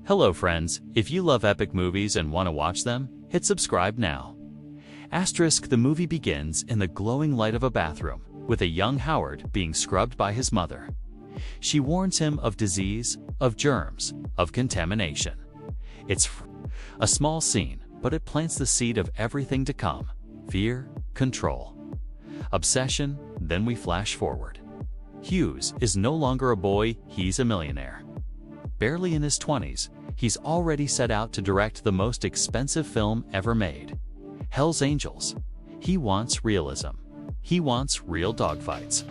Hello friends, if you love epic movies and want to watch them, hit subscribe now. The movie begins in the glowing light of a bathroom, with a young Howard being scrubbed by his mother. She warns him of disease, of germs, of contamination. It's a small scene, but it plants the seed of everything to come: fear, control, obsession. Then we flash forward. Hughes is no longer a boy, he's a millionaire. Barely in his 20s, he's already set out to direct the most expensive film ever made, Hell's Angels. He wants realism. He wants real dogfights.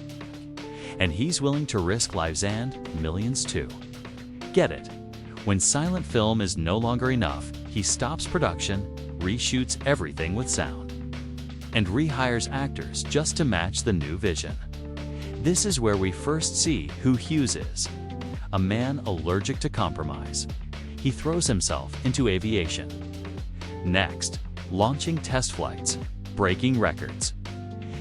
And he's willing to risk lives and millions too. Get it? When silent film is no longer enough, he stops production, reshoots everything with sound, and rehires actors just to match the new vision. This is where we first see who Hughes is. A man allergic to compromise. He throws himself into aviation. Next, launching test flights, breaking records.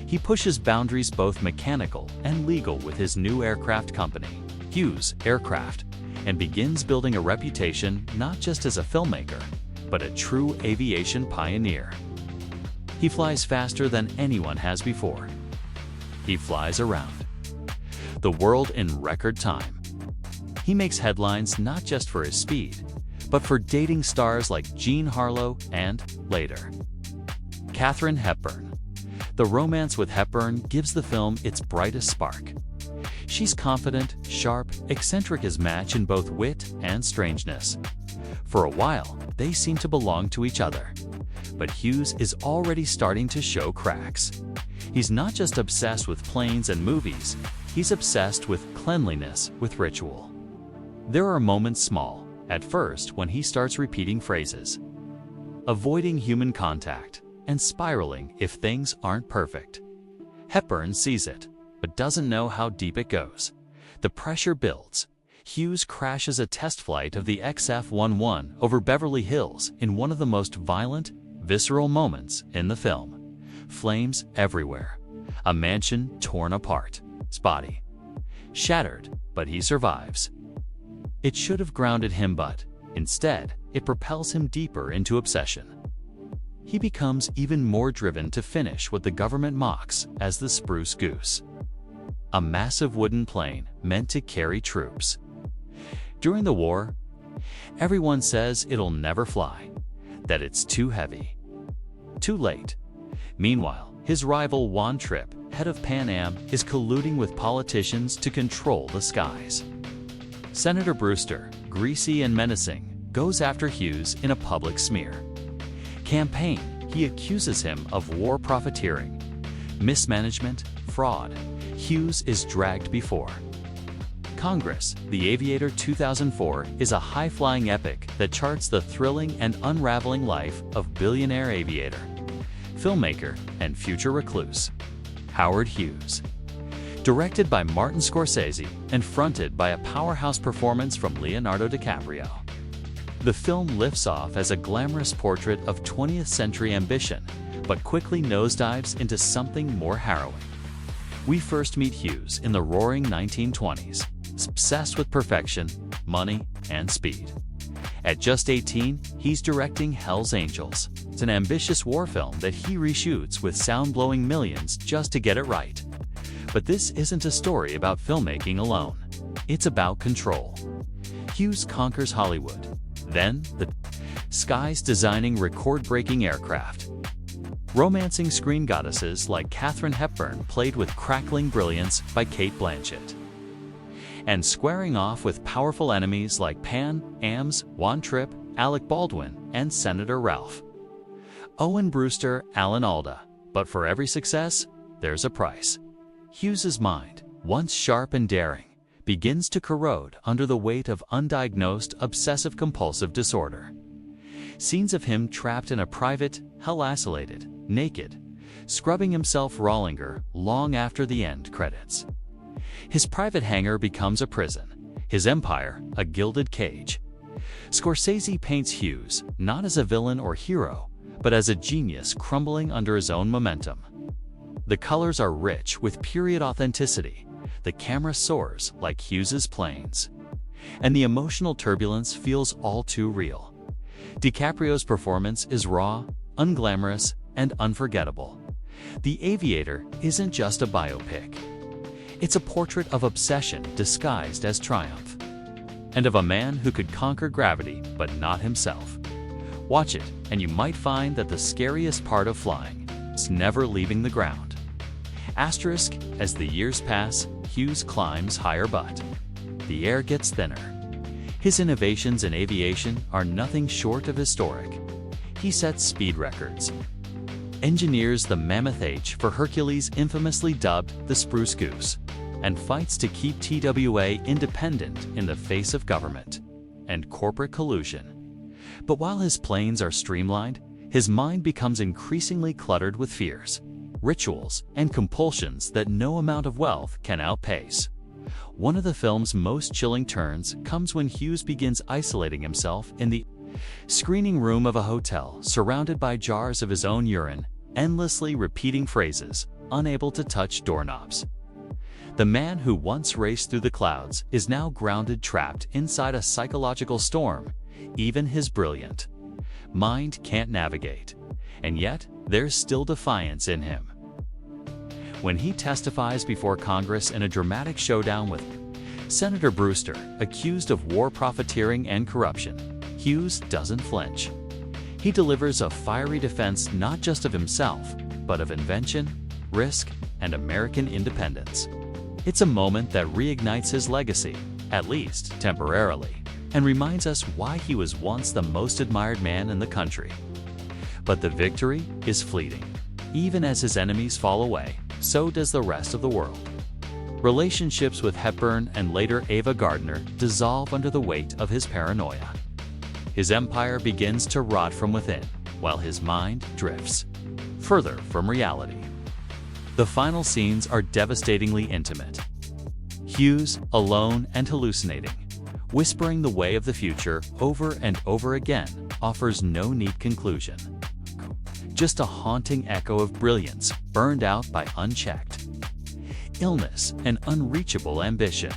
He pushes boundaries both mechanical and legal with his new aircraft company, Hughes Aircraft, and begins building a reputation not just as a filmmaker, but a true aviation pioneer. He flies faster than anyone has before. He flies around the world in record time. He makes headlines not just for his speed, but for dating stars like Jean Harlow and, later, Katharine Hepburn. The romance with Hepburn gives the film its brightest spark. She's confident, sharp, eccentric as match in both wit and strangeness. For a while, they seem to belong to each other. But Hughes is already starting to show cracks. He's not just obsessed with planes and movies, he's obsessed with cleanliness, with ritual. There are moments small, at first, when he starts repeating phrases, avoiding human contact, and spiraling if things aren't perfect. Hepburn sees it, but doesn't know how deep it goes. The pressure builds. Hughes crashes a test flight of the XF-11 over Beverly Hills in one of the most violent, visceral moments in the film. Flames everywhere. A mansion torn apart. Spotty. Shattered, but he survives. It should have grounded him, but instead, it propels him deeper into obsession. He becomes even more driven to finish what the government mocks as the Spruce Goose, a massive wooden plane meant to carry troops. During the war, everyone says it'll never fly, that it's too heavy. Too late. Meanwhile, his rival Juan Trippe, head of Pan Am, is colluding with politicians to control the skies. Senator Brewster, greasy and menacing, goes after Hughes in a public smear campaign. He accuses him of war profiteering, mismanagement, fraud. Hughes is dragged before Congress. The Aviator 2004 is a high-flying epic that charts the thrilling and unraveling life of billionaire aviator, filmmaker, and future recluse, Howard Hughes. Directed by Martin Scorsese and fronted by a powerhouse performance from Leonardo DiCaprio. The film lifts off as a glamorous portrait of 20th century ambition, but quickly nosedives into something more harrowing. We first meet Hughes in the roaring 1920s, obsessed with perfection, money, and speed. At just 18, he's directing Hell's Angels. It's an ambitious war film that he reshoots with sound-blowing millions just to get it right. But this isn't a story about filmmaking alone. It's about control. Hughes conquers Hollywood, then the skies, designing record-breaking aircraft, romancing screen goddesses like Katharine Hepburn, played with crackling brilliance by Cate Blanchett, and squaring off with powerful enemies like Pan Am's Juan Trippe, Alec Baldwin, and Senator Ralph Owen Brewster, Alan Alda. But for every success, there's a price. Hughes's mind, once sharp and daring, begins to corrode under the weight of undiagnosed obsessive-compulsive disorder. Scenes of him trapped in a private, hell-isolated, naked, scrubbing himself linger long after the end credits. His private hangar becomes a prison, his empire a gilded cage. Scorsese paints Hughes not as a villain or hero, but as a genius crumbling under his own momentum. The colors are rich with period authenticity. The camera soars like Hughes's planes. and the emotional turbulence feels all too real. DiCaprio's performance is raw, unglamorous, and unforgettable. The Aviator isn't just a biopic. It's a portrait of obsession disguised as triumph, and of a man who could conquer gravity but not himself. Watch it, and you might find that the scariest part of flying is never leaving the ground. Asterisk, as the years pass, Hughes climbs higher, but the air gets thinner. His innovations in aviation are nothing short of historic. He sets speed records, engineers the Mammoth H for Hercules, infamously dubbed the Spruce Goose, and fights to keep TWA independent in the face of government and corporate collusion. But while his planes are streamlined, his mind becomes increasingly cluttered with fears, rituals, and compulsions that no amount of wealth can outpace. One of the film's most chilling turns comes when Hughes begins isolating himself in the screening room of a hotel, surrounded by jars of his own urine, endlessly repeating phrases, unable to touch doorknobs. The man who once raced through the clouds is now grounded, trapped inside a psychological storm. Even his brilliant mind can't navigate, and yet there's still defiance in him. When he testifies before Congress in a dramatic showdown with Senator Brewster, accused of war profiteering and corruption, Hughes doesn't flinch. He delivers a fiery defense not just of himself, but of invention, risk, and American independence. It's a moment that reignites his legacy, at least temporarily, and reminds us why he was once the most admired man in the country. But the victory is fleeting. Even as his enemies fall away, so does the rest of the world. Relationships with Hepburn and later Ava Gardner dissolve under the weight of his paranoia. His empire begins to rot from within, while his mind drifts further from reality. The final scenes are devastatingly intimate. Hughes, alone and hallucinating, whispering the way of the future over and over again, offers no neat conclusion. Just a haunting echo of brilliance burned out by unchecked illness and unreachable ambition.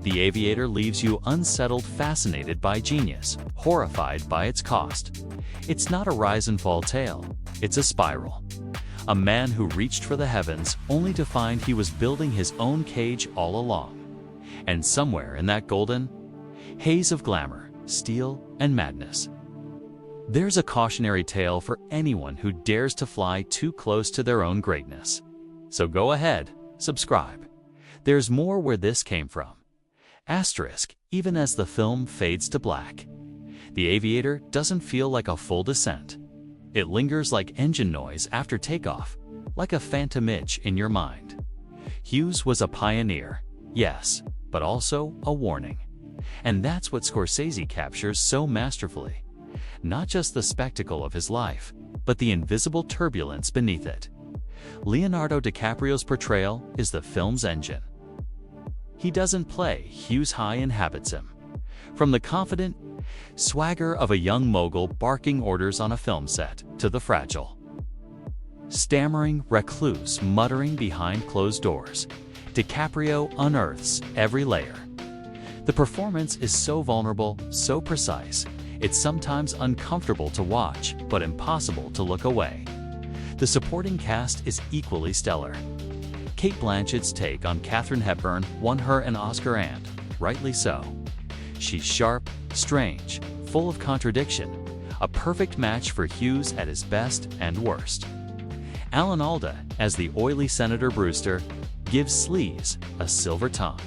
The Aviator leaves you unsettled, fascinated by genius, horrified by its cost. It's not a rise and fall tale, it's a spiral. A man who reached for the heavens only to find he was building his own cage all along. And somewhere in that golden haze of glamour, steel, and madness, there's a cautionary tale for anyone who dares to fly too close to their own greatness. So go ahead, subscribe. There's more where this came from. Asterisk, even as the film fades to black, the Aviator doesn't feel like a full descent. It lingers like engine noise after takeoff, like a phantom itch in your mind. Hughes was a pioneer, yes, but also a warning. And that's what Scorsese captures so masterfully. Not just the spectacle of his life, but the invisible turbulence beneath it. Leonardo DiCaprio's portrayal is the film's engine. He doesn't play, Hughes high inhabits him. From the confident swagger of a young mogul barking orders on a film set, to the fragile, stammering recluse muttering behind closed doors, DiCaprio unearths every layer. The performance is so vulnerable, so precise, it's sometimes uncomfortable to watch, but impossible to look away. The supporting cast is equally stellar. Cate Blanchett's take on Katharine Hepburn won her an Oscar, and rightly so. She's sharp, strange, full of contradiction, a perfect match for Hughes at his best and worst. Alan Alda, as the oily Senator Brewster, gives sleaze a silver tongue.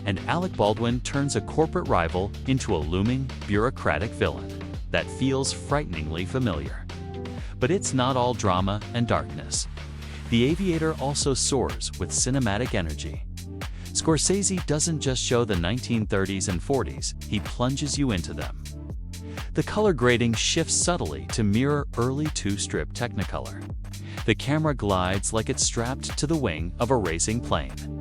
And Alec Baldwin turns a corporate rival into a looming, bureaucratic villain that feels frighteningly familiar. But it's not all drama and darkness. The Aviator also soars with cinematic energy. Scorsese doesn't just show the 1930s and 40s, he plunges you into them. The color grading shifts subtly to mirror early two-strip Technicolor. The camera glides like it's strapped to the wing of a racing plane.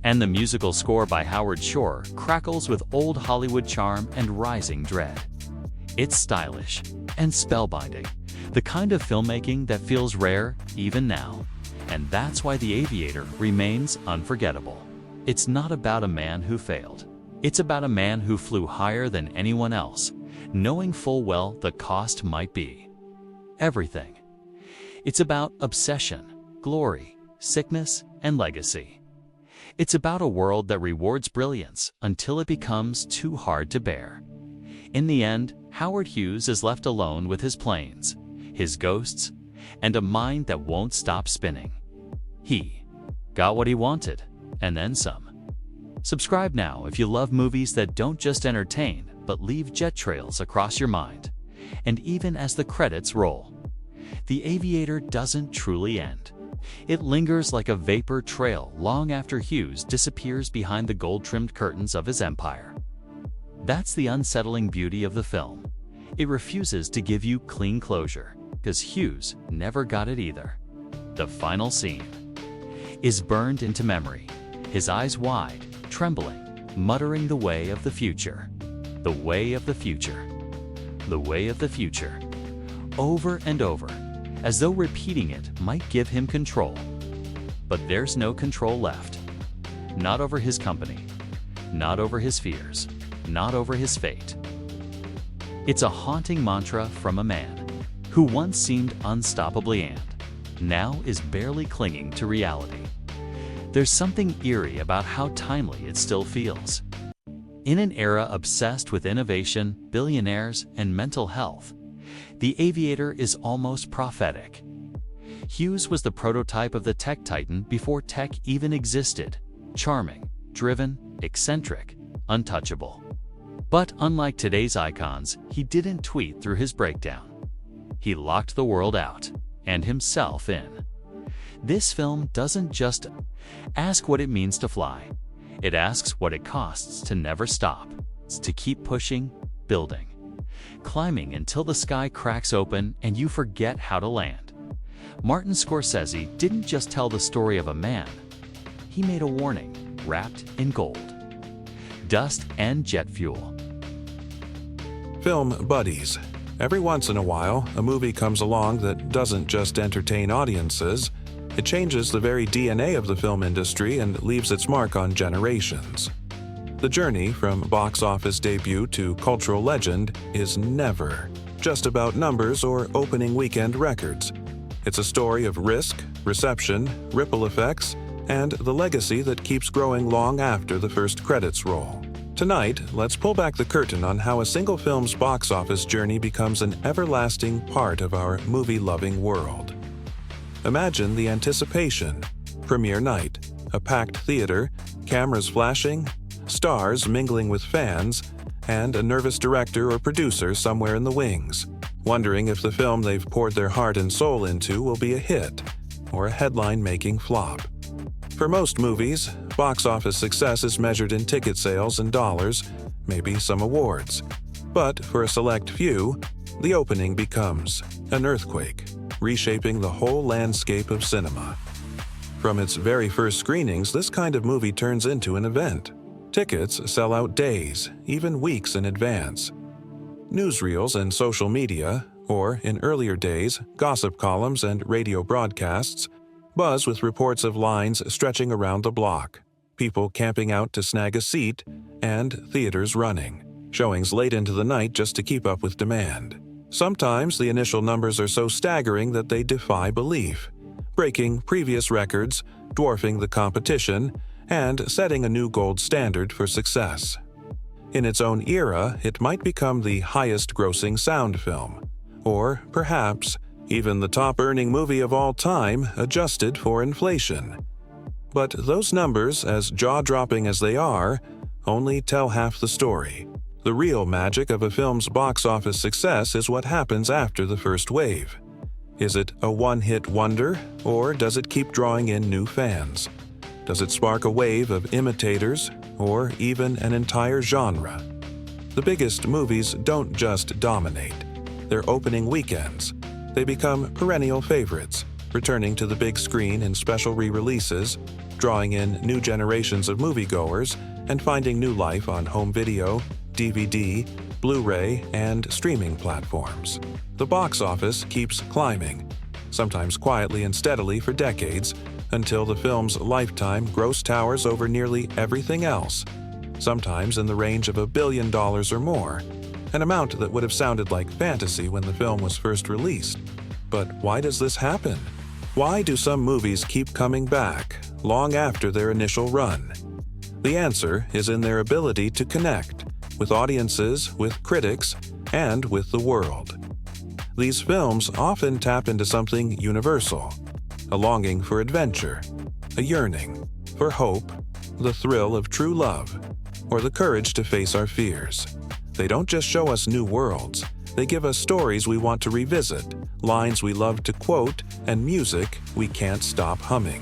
And the musical score by Howard Shore crackles with old Hollywood charm and rising dread. It's stylish and spellbinding, the kind of filmmaking that feels rare even now. And that's why The Aviator remains unforgettable. It's not about a man who failed. It's about a man who flew higher than anyone else, knowing full well the cost might be everything. It's about obsession, glory, sickness, and legacy. It's about a world that rewards brilliance until it becomes too hard to bear. In the end, Howard Hughes is left alone with his planes, his ghosts, and a mind that won't stop spinning. He got what he wanted, and then some. Subscribe now if you love movies that don't just entertain, but leave jet trails across your mind. And even as the credits roll, The Aviator doesn't truly end. It lingers like a vapor trail long after Hughes disappears behind the gold-trimmed curtains of his empire. That's the unsettling beauty of the film. It refuses to give you clean closure, because Hughes never got it either. The final scene is burned into memory, his eyes wide, trembling, muttering the way of the future. The way of the future. The way of the future. Over and over, as though repeating it might give him control. But there's no control left. Not over his company, not over his fears, not over his fate. It's a haunting mantra from a man who once seemed unstoppably and now is barely clinging to reality. There's something eerie about how timely it still feels. In an era obsessed with innovation, billionaires, and mental health, The Aviator is almost prophetic. Hughes was the prototype of the tech titan before tech even existed. Charming, driven, eccentric, untouchable. But unlike today's icons, he didn't tweet through his breakdown. He locked the world out, and himself in. This film doesn't just ask what it means to fly. It asks what it costs to never stop. It's to keep pushing, building, climbing until the sky cracks open and you forget how to land. Martin Scorsese didn't just tell the story of a man. He made a warning wrapped in gold, dust, and jet fuel. Film buddies. Every once in a while, a movie comes along that doesn't just entertain audiences. It changes the very DNA of the film industry and leaves its mark on generations. The journey from box office debut to cultural legend is never just about numbers or opening weekend records. It's a story of risk, reception, ripple effects, and the legacy that keeps growing long after the first credits roll. Tonight, let's pull back the curtain on how a single film's box office journey becomes an everlasting part of our movie-loving world. Imagine the anticipation. Premiere night, a packed theater, cameras flashing, stars mingling with fans, and a nervous director or producer somewhere in the wings, wondering if the film they've poured their heart and soul into will be a hit or a headline-making flop. For most movies, box office success is measured in ticket sales and dollars, maybe some awards. But for a select few, the opening becomes an earthquake, reshaping the whole landscape of cinema. From its very first screenings, this kind of movie turns into an event. Tickets sell out days, even weeks in advance. Newsreels and social media, or in earlier days, gossip columns and radio broadcasts, buzz with reports of lines stretching around the block, people camping out to snag a seat, and theaters running, showings late into the night just to keep up with demand. Sometimes the initial numbers are so staggering that they defy belief, breaking previous records, dwarfing the competition, and setting a new gold standard for success. In its own era, it might become the highest-grossing sound film, or perhaps even the top-earning movie of all time adjusted for inflation. But those numbers, as jaw-dropping as they are, only tell half the story. The real magic of a film's box office success is what happens after the first wave. Is it a one-hit wonder, or does it keep drawing in new fans? Does it spark a wave of imitators, or even an entire genre? The biggest movies don't just dominate. They're opening weekends. They become perennial favorites, returning to the big screen in special re-releases, drawing in new generations of moviegoers, and finding new life on home video, DVD, Blu-ray, and streaming platforms. The box office keeps climbing, sometimes quietly and steadily for decades, until the film's lifetime gross towers over nearly everything else, sometimes in the range of $1 billion or more, an amount that would have sounded like fantasy when the film was first released. But why does this happen? Why do some movies keep coming back, long after their initial run? The answer is in their ability to connect with audiences, with critics, and with the world. These films often tap into something universal, a longing for adventure, a yearning for hope, the thrill of true love, or the courage to face our fears. They don't just show us new worlds, they give us stories we want to revisit, lines we love to quote, and music we can't stop humming.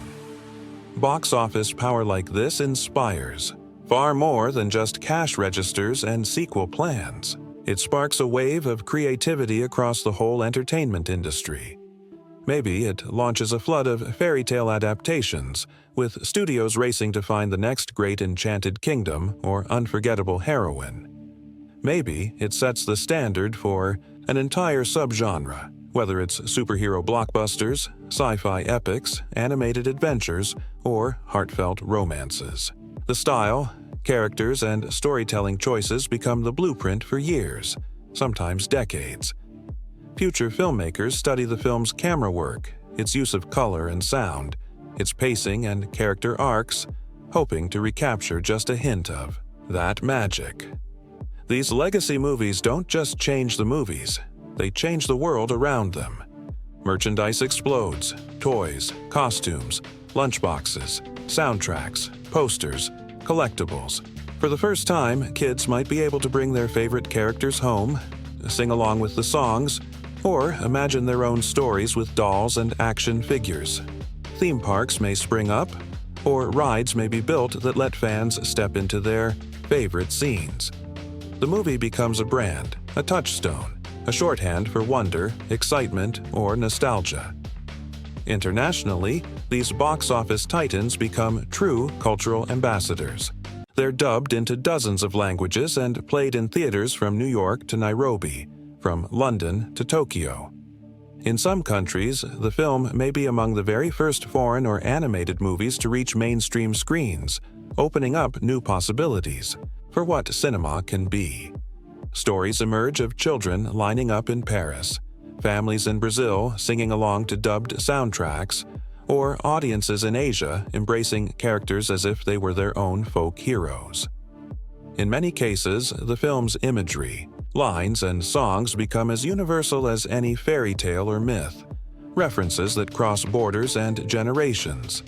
Box office power like this inspires, far more than just cash registers and sequel plans. It sparks a wave of creativity across the whole entertainment industry. Maybe it launches a flood of fairy tale adaptations, with studios racing to find the next great enchanted kingdom or unforgettable heroine. Maybe it sets the standard for an entire subgenre, whether it's superhero blockbusters, sci-fi epics, animated adventures, or heartfelt romances. The style, characters, and storytelling choices become the blueprint for years, sometimes decades. Future filmmakers study the film's camera work, its use of color and sound, its pacing and character arcs, hoping to recapture just a hint of that magic. These legacy movies don't just change the movies, they change the world around them. Merchandise explodes, toys, costumes, lunchboxes, soundtracks, posters, collectibles. For the first time, kids might be able to bring their favorite characters home, sing along with the songs, or imagine their own stories with dolls and action figures. Theme parks may spring up, or rides may be built that let fans step into their favorite scenes. The movie becomes a brand, a touchstone, a shorthand for wonder, excitement, or nostalgia. Internationally, these box office titans become true cultural ambassadors. They're dubbed into dozens of languages and played in theaters from New York to Nairobi, from London to Tokyo. In some countries, the film may be among the very first foreign or animated movies to reach mainstream screens, opening up new possibilities for what cinema can be. Stories emerge of children lining up in Paris, families in Brazil singing along to dubbed soundtracks, or audiences in Asia embracing characters as if they were their own folk heroes. In many cases, the film's imagery, lines, and songs become as universal as any fairy tale or myth, references that cross borders and generations.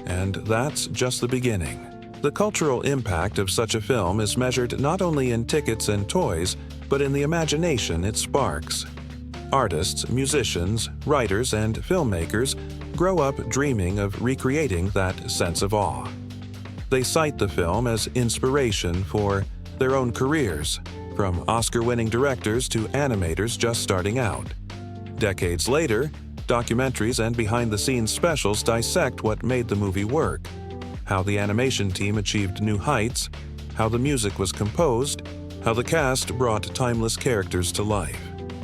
And that's just the beginning. The cultural impact of such a film is measured not only in tickets and toys, but in the imagination it sparks. Artists, musicians, writers, and filmmakers grow up dreaming of recreating that sense of awe. They cite the film as inspiration for their own careers, from Oscar-winning directors to animators just starting out. Decades later, documentaries and behind-the-scenes specials dissect what made the movie work, how the animation team achieved new heights, how the music was composed, how the cast brought timeless characters to life.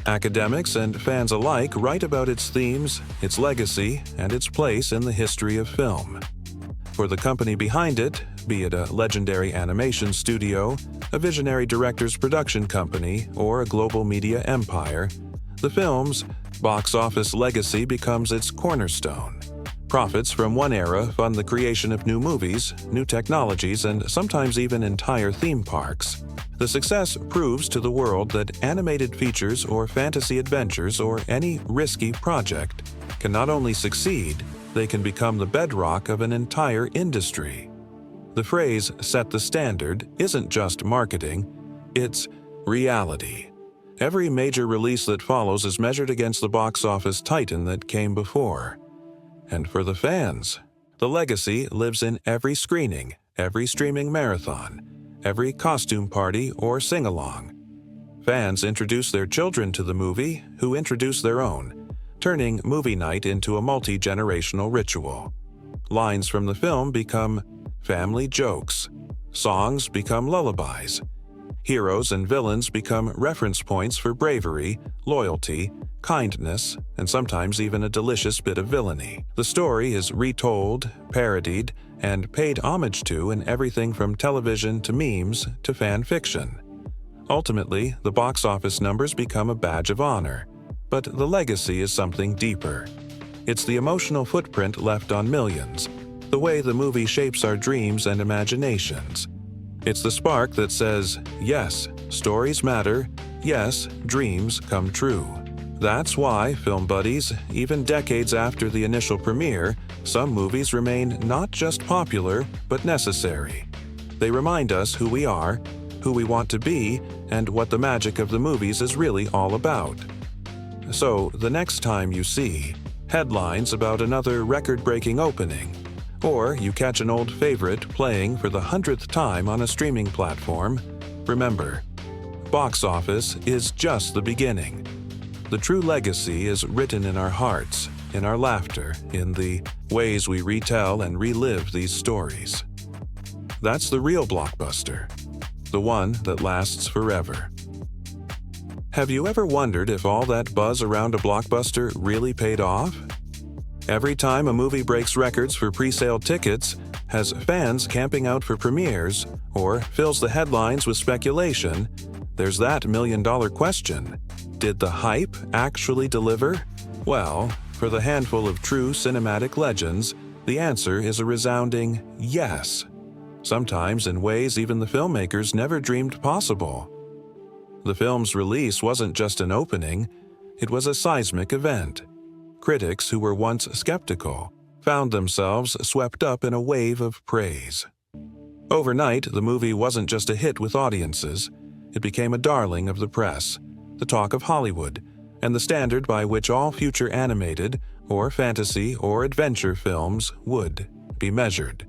Academics and fans alike write about its themes, its legacy, and its place in the history of film. For the company behind it, be it a legendary animation studio, a visionary director's production company, or a global media empire, the film's box office legacy becomes its cornerstone. Profits from one era fund the creation of new movies, new technologies, and sometimes even entire theme parks. The success proves to the world that animated features or fantasy adventures or any risky project can not only succeed, they can become the bedrock of an entire industry. The phrase "set the standard" isn't just marketing, it's reality. Every major release that follows is measured against the box office titan that came before. And for the fans, the legacy lives in every screening, every streaming marathon, every costume party or sing-along. Fans introduce their children to the movie, who introduce their own, turning movie night into a multi-generational ritual. Lines from the film become family jokes. Songs become lullabies. Heroes and villains become reference points for bravery, loyalty, kindness, and sometimes even a delicious bit of villainy. The story is retold, parodied, and paid homage to in everything from television to memes to fan fiction. Ultimately, the box office numbers become a badge of honor, but the legacy is something deeper. It's the emotional footprint left on millions, the way the movie shapes our dreams and imaginations. It's the spark that says, yes, stories matter, yes, dreams come true. That's why, film buddies, even decades after the initial premiere, some movies remain not just popular, but necessary. They remind us who we are, who we want to be, and what the magic of the movies is really all about. So, the next time you see headlines about another record-breaking opening, or you catch an old favorite playing for the 100th time on a streaming platform, remember, box office is just the beginning. The true legacy is written in our hearts, in our laughter, in the ways we retell and relive these stories. That's the real blockbuster, the one that lasts forever. Have you ever wondered if all that buzz around a blockbuster really paid off? Every time a movie breaks records for pre-sale tickets, has fans camping out for premieres, or fills the headlines with speculation, there's that million-dollar question. Did the hype actually deliver? Well, for the handful of true cinematic legends, the answer is a resounding yes. Sometimes in ways even the filmmakers never dreamed possible. The film's release wasn't just an opening, it was a seismic event. Critics who were once skeptical found themselves swept up in a wave of praise. Overnight, the movie wasn't just a hit with audiences, it became a darling of the press, the talk of Hollywood, and the standard by which all future animated, or fantasy, or adventure films would be measured.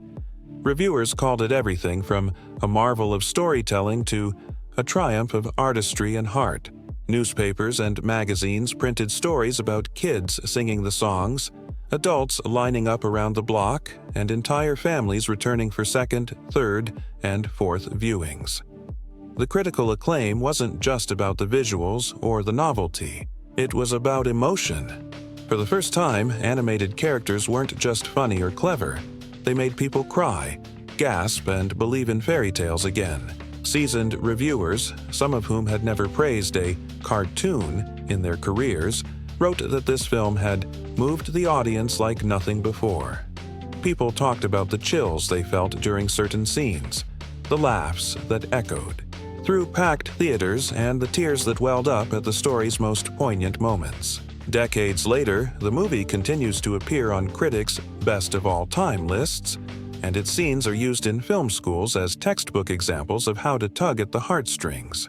Reviewers called it everything from a marvel of storytelling to a triumph of artistry and heart. Newspapers and magazines printed stories about kids singing the songs, adults lining up around the block, and entire families returning for second, third, and fourth viewings. The critical acclaim wasn't just about the visuals or the novelty. It was about emotion. For the first time, animated characters weren't just funny or clever. They made people cry, gasp, and believe in fairy tales again. Seasoned reviewers, some of whom had never praised a cartoon in their careers, wrote that this film had moved the audience like nothing before. People talked about the chills they felt during certain scenes, the laughs that echoed through packed theaters, and the tears that welled up at the story's most poignant moments. Decades later, the movie continues to appear on critics' best of all time lists, and its scenes are used in film schools as textbook examples of how to tug at the heartstrings.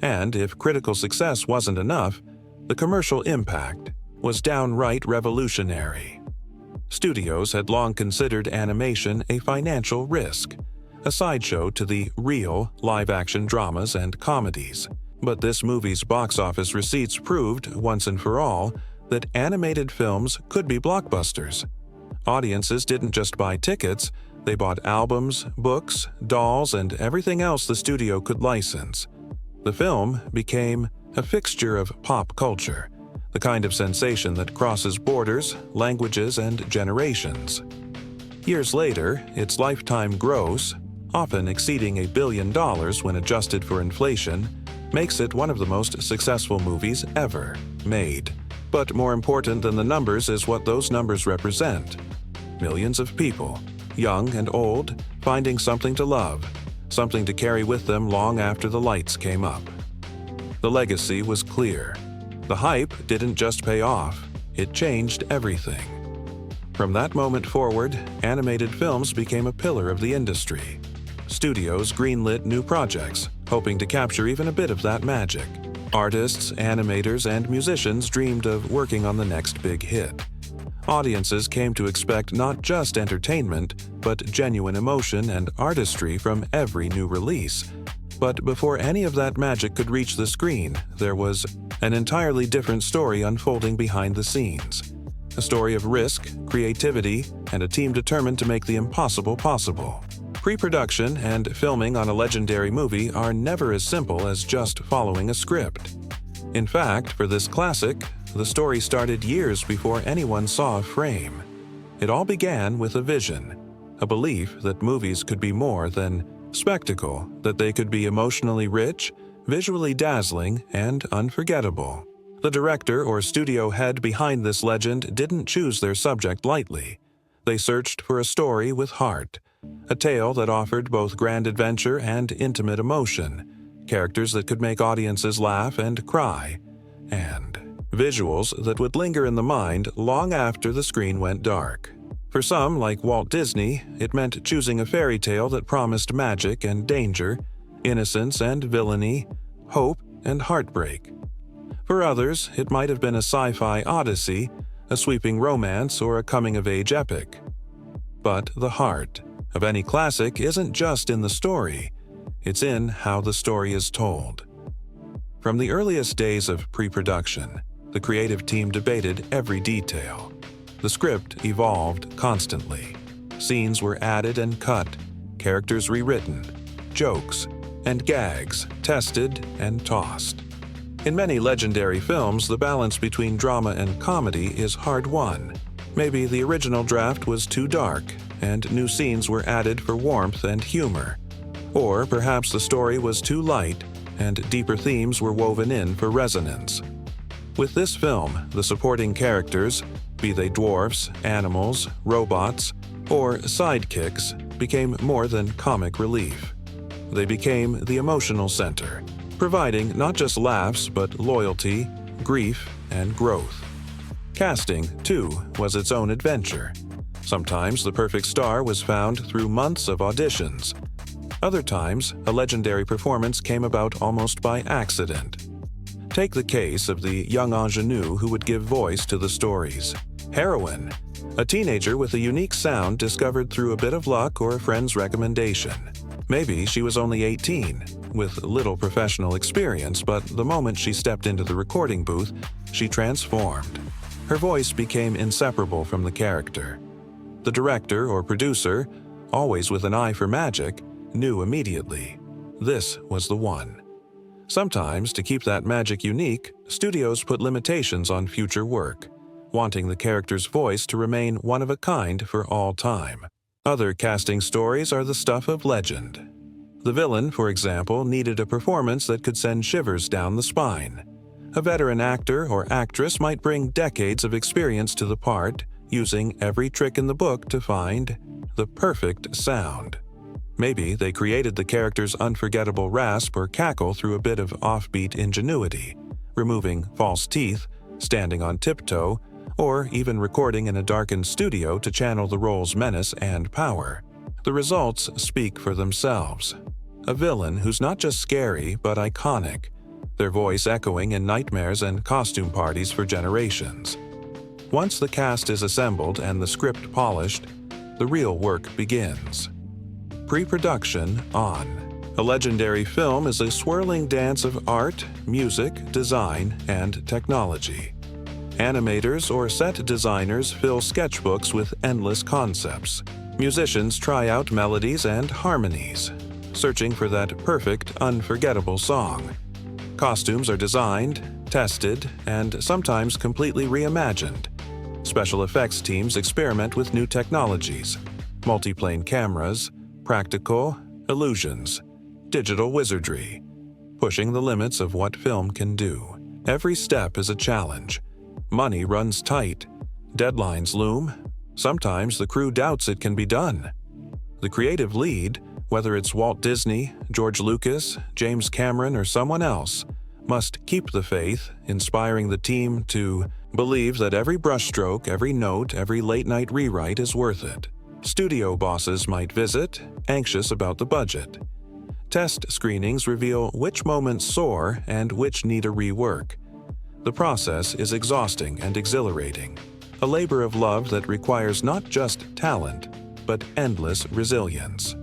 And if critical success wasn't enough, the commercial impact was downright revolutionary. Studios had long considered animation a financial risk, a sideshow to the real live-action dramas and comedies. But this movie's box office receipts proved, once and for all, that animated films could be blockbusters. Audiences didn't just buy tickets, they bought albums, books, dolls, and everything else the studio could license. The film became a fixture of pop culture, the kind of sensation that crosses borders, languages, and generations. Years later, its lifetime gross, often exceeding $1 billion when adjusted for inflation, makes it one of the most successful movies ever made. But more important than the numbers is what those numbers represent. Millions of people, young and old, finding something to love, something to carry with them long after the lights came up. The legacy was clear. The hype didn't just pay off, it changed everything. From that moment forward, animated films became a pillar of the industry. Studios greenlit new projects, hoping to capture even a bit of that magic. Artists, animators, and musicians dreamed of working on the next big hit. Audiences came to expect not just entertainment, but genuine emotion and artistry from every new release. But before any of that magic could reach the screen, there was an entirely different story unfolding behind the scenes. A story of risk, creativity, and a team determined to make the impossible possible. Pre-production and filming on a legendary movie are never as simple as just following a script. In fact, for this classic, the story started years before anyone saw a frame. It all began with a vision a belief that movies could be more than spectacle, that they could be emotionally rich, visually dazzling, and unforgettable. The director or studio head behind this legend didn't choose their subject lightly. They searched for a story with heart, a tale that offered both grand adventure and intimate emotion, characters that could make audiences laugh and cry, and visuals that would linger in the mind long after the screen went dark. For some, like Walt Disney, it meant choosing a fairy tale that promised magic and danger, innocence and villainy, hope and heartbreak. For others, it might have been a sci-fi odyssey, a sweeping romance, or a coming-of-age epic. But the heart of any classic isn't just in the story, it's in how the story is told. From the earliest days of pre-production, the creative team debated every detail. The script evolved constantly. Scenes were added and cut, characters rewritten, jokes and gags tested and tossed. In many legendary films, the balance between drama and comedy is hard-won. Maybe the original draft was too dark, and new scenes were added for warmth and humor. Or perhaps the story was too light, and deeper themes were woven in for resonance. With this film, the supporting characters, be they dwarfs, animals, robots, or sidekicks, became more than comic relief. They became the emotional center, providing not just laughs but loyalty, grief, and growth. Casting, too, was its own adventure. Sometimes the perfect star was found through months of auditions. Other times, a legendary performance came about almost by accident. Take the case of the young ingenue who would give voice to the story's heroine, a teenager with a unique sound discovered through a bit of luck or a friend's recommendation. Maybe she was only 18, with little professional experience, but the moment she stepped into the recording booth, she transformed. Her voice became inseparable from the character. The director or producer, always with an eye for magic, knew immediately. This was the one. Sometimes, to keep that magic unique, studios put limitations on future work, wanting the character's voice to remain one of a kind for all time. Other casting stories are the stuff of legend. The villain, for example, needed a performance that could send shivers down the spine. A veteran actor or actress might bring decades of experience to the part, using every trick in the book to find the perfect sound. Maybe they created the character's unforgettable rasp or cackle through a bit of offbeat ingenuity, removing false teeth, standing on tiptoe, or even recording in a darkened studio to channel the role's menace and power. The results speak for themselves. A villain who's not just scary but iconic, their voice echoing in nightmares and costume parties for generations. Once the cast is assembled and the script polished, the real work begins. Pre-production on. A legendary film is a swirling dance of art, music, design, and technology. Animators or set designers fill sketchbooks with endless concepts. Musicians try out melodies and harmonies, searching for that perfect, unforgettable song. Costumes are designed, tested, and sometimes completely reimagined. Special effects teams experiment with new technologies, multiplane cameras, practical, illusions, digital wizardry, pushing the limits of what film can do. Every step is a challenge. Money runs tight. Deadlines loom. Sometimes the crew doubts it can be done. The creative lead, whether it's Walt Disney, George Lucas, James Cameron, or someone else, must keep the faith, inspiring the team to believe that every brushstroke, every note, every late-night rewrite is worth it. Studio bosses might visit, anxious about the budget. Test screenings reveal which moments soar and which need a rework. The process is exhausting and exhilarating, a labor of love that requires not just talent, but endless resilience.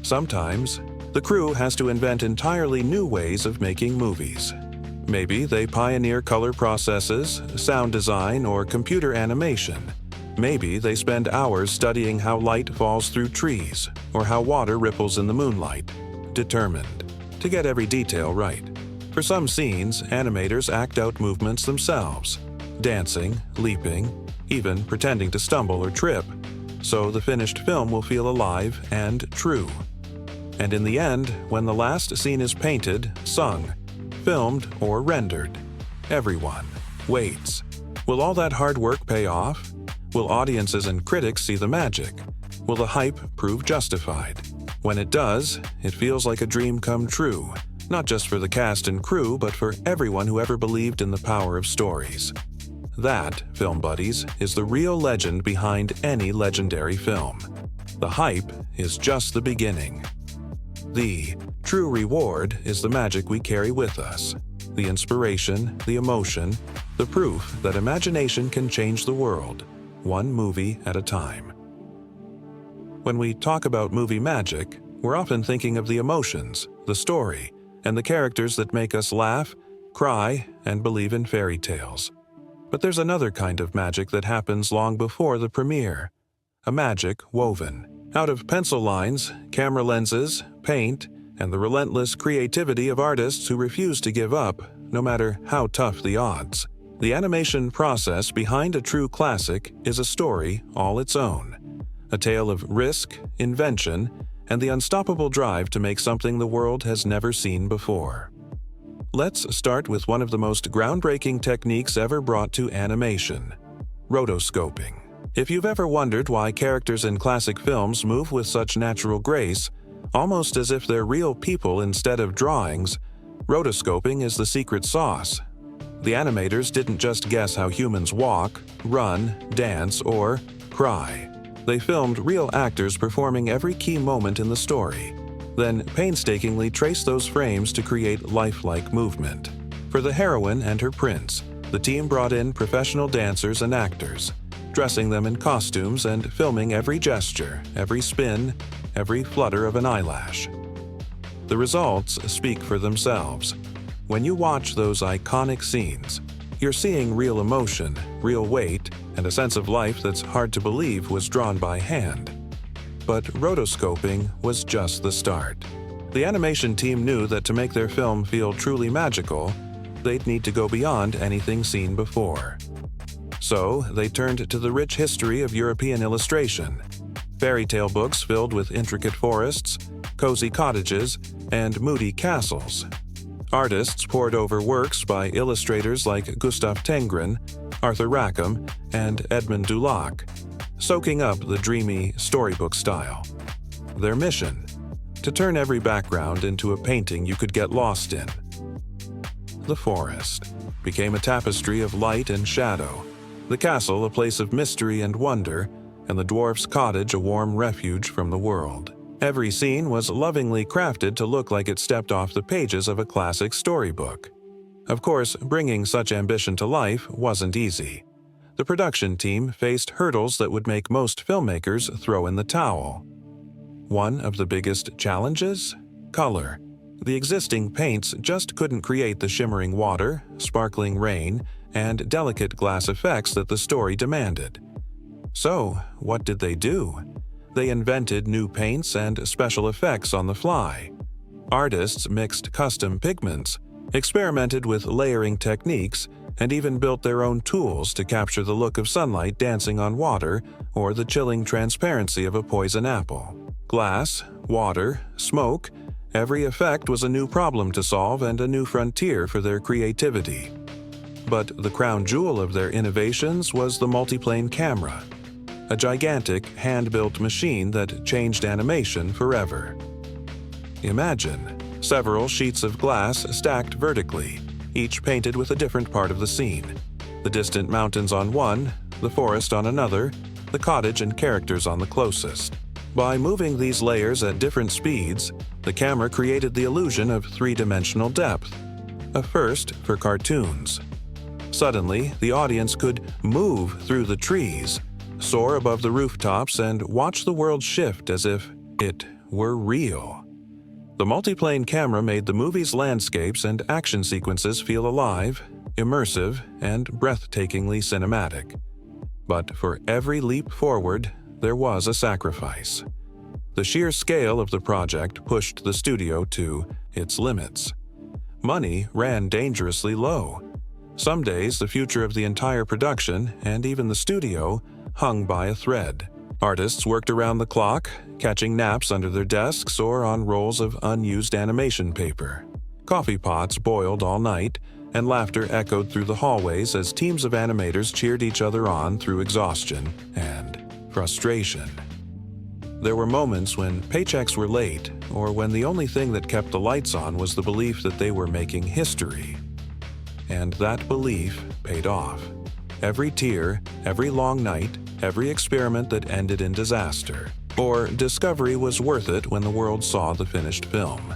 Sometimes, the crew has to invent entirely new ways of making movies. Maybe they pioneer color processes, sound design, or computer animation. Maybe they spend hours studying how light falls through trees, or how water ripples in the moonlight, determined to get every detail right. For some scenes, animators act out movements themselves, dancing, leaping, even pretending to stumble or trip, so the finished film will feel alive and true. And in the end, when the last scene is painted, sung, filmed, or rendered, everyone waits. Will all that hard work pay off? Will audiences and critics see the magic? Will the hype prove justified? When it does, it feels like a dream come true, not just for the cast and crew, but for everyone who ever believed in the power of stories. That, film buddies, is the real legend behind any legendary film. The hype is just the beginning. The true reward is the magic we carry with us, the inspiration, the emotion, the proof that imagination can change the world, one movie at a time. When we talk about movie magic, we're often thinking of the emotions, the story, and the characters that make us laugh, cry, and believe in fairy tales. But there's another kind of magic that happens long before the premiere. A magic woven out of pencil lines, camera lenses, paint, and the relentless creativity of artists who refuse to give up, no matter how tough the odds. The animation process behind a true classic is a story all its own. A tale of risk, invention, and the unstoppable drive to make something the world has never seen before. Let's start with one of the most groundbreaking techniques ever brought to animation: rotoscoping. If you've ever wondered why characters in classic films move with such natural grace, almost as if they're real people instead of drawings, rotoscoping is the secret sauce. The animators didn't just guess how humans walk, run, dance, or cry. They filmed real actors performing every key moment in the story, then painstakingly traced those frames to create lifelike movement. For the heroine and her prince, the team brought in professional dancers and actors, dressing them in costumes and filming every gesture, every spin, every flutter of an eyelash. The results speak for themselves. When you watch those iconic scenes, you're seeing real emotion, real weight, and a sense of life that's hard to believe was drawn by hand. But rotoscoping was just the start. The animation team knew that to make their film feel truly magical, they'd need to go beyond anything seen before. So they turned to the rich history of European illustration, fairy tale books filled with intricate forests, cozy cottages, and moody castles. Artists pored over works by illustrators like Gustav Tenggren, Arthur Rackham, and Edmund Dulac, soaking up the dreamy storybook style. Their mission: to turn every background into a painting you could get lost in. The forest became a tapestry of light and shadow, the castle a place of mystery and wonder, and the dwarf's cottage a warm refuge from the world. Every scene was lovingly crafted to look like it stepped off the pages of a classic storybook. Of course, bringing such ambition to life wasn't easy. The production team faced hurdles that would make most filmmakers throw in the towel. One of the biggest challenges? Color. The existing paints just couldn't create the shimmering water, sparkling rain, and delicate glass effects that the story demanded. So, what did they do? They invented new paints and special effects on the fly. Artists mixed custom pigments, experimented with layering techniques, and even built their own tools to capture the look of sunlight dancing on water or the chilling transparency of a poison apple. Glass, water, smoke, every effect was a new problem to solve and a new frontier for their creativity. But the crown jewel of their innovations was the multiplane camera, a gigantic, hand-built machine that changed animation forever. Imagine several sheets of glass stacked vertically, each painted with a different part of the scene. The distant mountains on one, the forest on another, the cottage and characters on the closest. By moving these layers at different speeds, the camera created the illusion of three-dimensional depth, a first for cartoons. Suddenly, the audience could move through the trees, soar above the rooftops, and watch the world shift as if it were real. The multiplane camera made the movie's landscapes and action sequences feel alive, immersive, and breathtakingly cinematic. But for every leap forward, there was a sacrifice. The sheer scale of the project pushed the studio to its limits. Money ran dangerously low. Some days, the future of the entire production, and even the studio, hung by a thread. Artists worked around the clock, catching naps under their desks or on rolls of unused animation paper. Coffee pots boiled all night, and laughter echoed through the hallways as teams of animators cheered each other on through exhaustion and frustration. There were moments when paychecks were late, or when the only thing that kept the lights on was the belief that they were making history. And that belief paid off. Every tear, every long night, every experiment that ended in disaster or discovery was worth it when the world saw the finished film.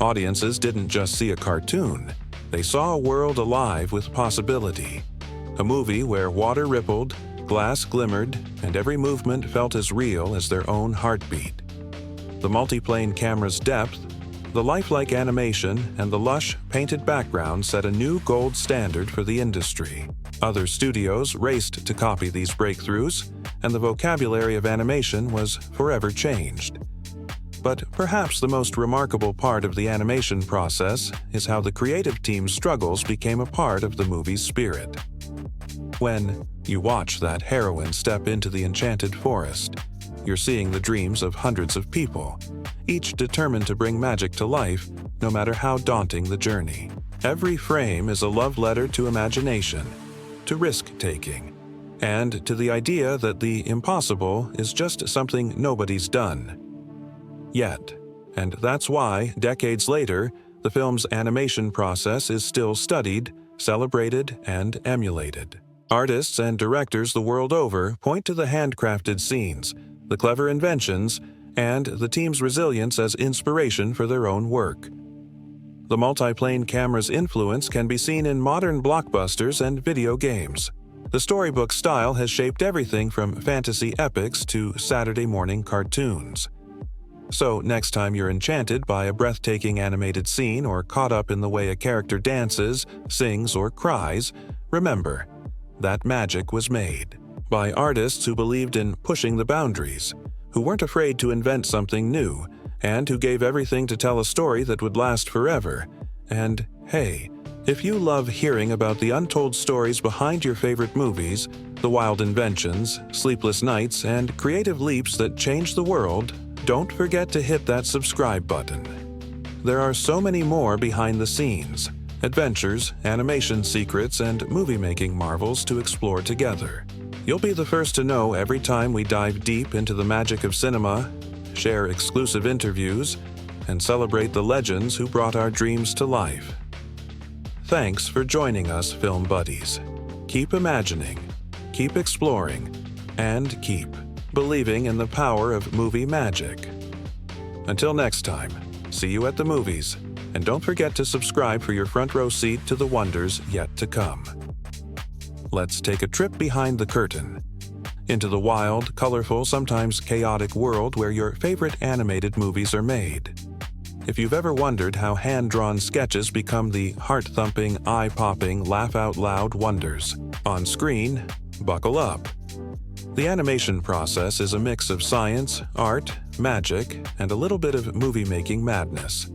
Audiences didn't just see a cartoon, they saw a world alive with possibility. A movie where water rippled, glass glimmered, and every movement felt as real as their own heartbeat. The multiplane camera's depth, the lifelike animation, and the lush, painted background set a new gold standard for the industry. Other studios raced to copy these breakthroughs, and the vocabulary of animation was forever changed. But perhaps the most remarkable part of the animation process is how the creative team's struggles became a part of the movie's spirit. When you watch that heroine step into the enchanted forest, you're seeing the dreams of hundreds of people, each determined to bring magic to life, no matter how daunting the journey. Every frame is a love letter to imagination, to risk-taking, and to the idea that the impossible is just something nobody's done yet. And that's why, decades later, the film's animation process is still studied, celebrated, and emulated. Artists and directors the world over point to the handcrafted scenes, the clever inventions, and the team's resilience as inspiration for their own work. The multiplane camera's influence can be seen in modern blockbusters and video games. The storybook style has shaped everything from fantasy epics to Saturday morning cartoons. So next time you're enchanted by a breathtaking animated scene or caught up in the way a character dances, sings, or cries, remember, that magic was made by artists who believed in pushing the boundaries, who weren't afraid to invent something new, and who gave everything to tell a story that would last forever. And hey, if you love hearing about the untold stories behind your favorite movies, the wild inventions, sleepless nights, and creative leaps that changed the world, don't forget to hit that subscribe button. There are so many more behind the scenes, adventures, animation secrets, and movie-making marvels to explore together. You'll be the first to know every time we dive deep into the magic of cinema, share exclusive interviews, and celebrate the legends who brought our dreams to life. Thanks for joining us, Film Buddies. Keep imagining, keep exploring, and keep believing in the power of movie magic. Until next time, see you at the movies, and don't forget to subscribe for your front row seat to the wonders yet to come. Let's take a trip behind the curtain, into the wild, colorful, sometimes chaotic world where your favorite animated movies are made. If you've ever wondered how hand-drawn sketches become the heart-thumping, eye-popping, laugh-out-loud wonders on screen, buckle up. The animation process is a mix of science, art, magic, and a little bit of movie-making madness.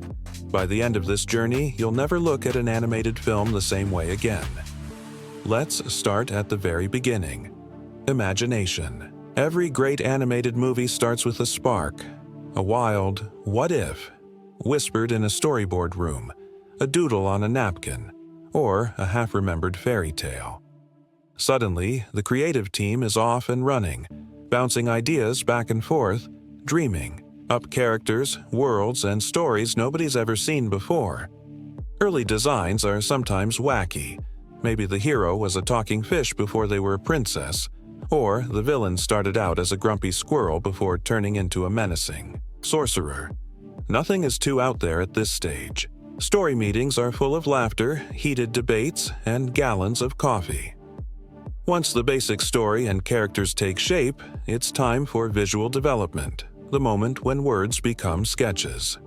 By the end of this journey, you'll never look at an animated film the same way again. Let's start at the very beginning. Imagination. Every great animated movie starts with a spark, a wild "what if?" whispered in a storyboard room, a doodle on a napkin, or a half-remembered fairy tale. Suddenly, the creative team is off and running, bouncing ideas back and forth, dreaming up characters, worlds, and stories nobody's ever seen before. Early designs are sometimes wacky. Maybe the hero was a talking fish before they were a princess, or the villain started out as a grumpy squirrel before turning into a menacing sorcerer. Nothing is too out there at this stage. Story meetings are full of laughter, heated debates, and gallons of coffee. Once the basic story and characters take shape, it's time for visual development, the moment when words become sketches.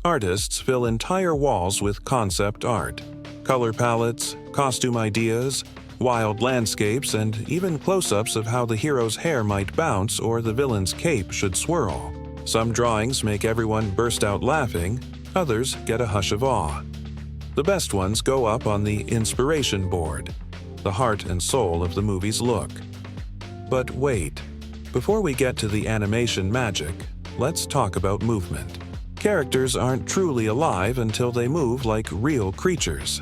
Artists fill entire walls with concept art, color palettes, costume ideas, wild landscapes, and even close-ups of how the hero's hair might bounce or the villain's cape should swirl. Some drawings make everyone burst out laughing, others get a hush of awe. The best ones go up on the inspiration board, the heart and soul of the movie's look. But wait, Before we get to the animation magic, let's talk about movement. Characters aren't truly alive until they move like real creatures.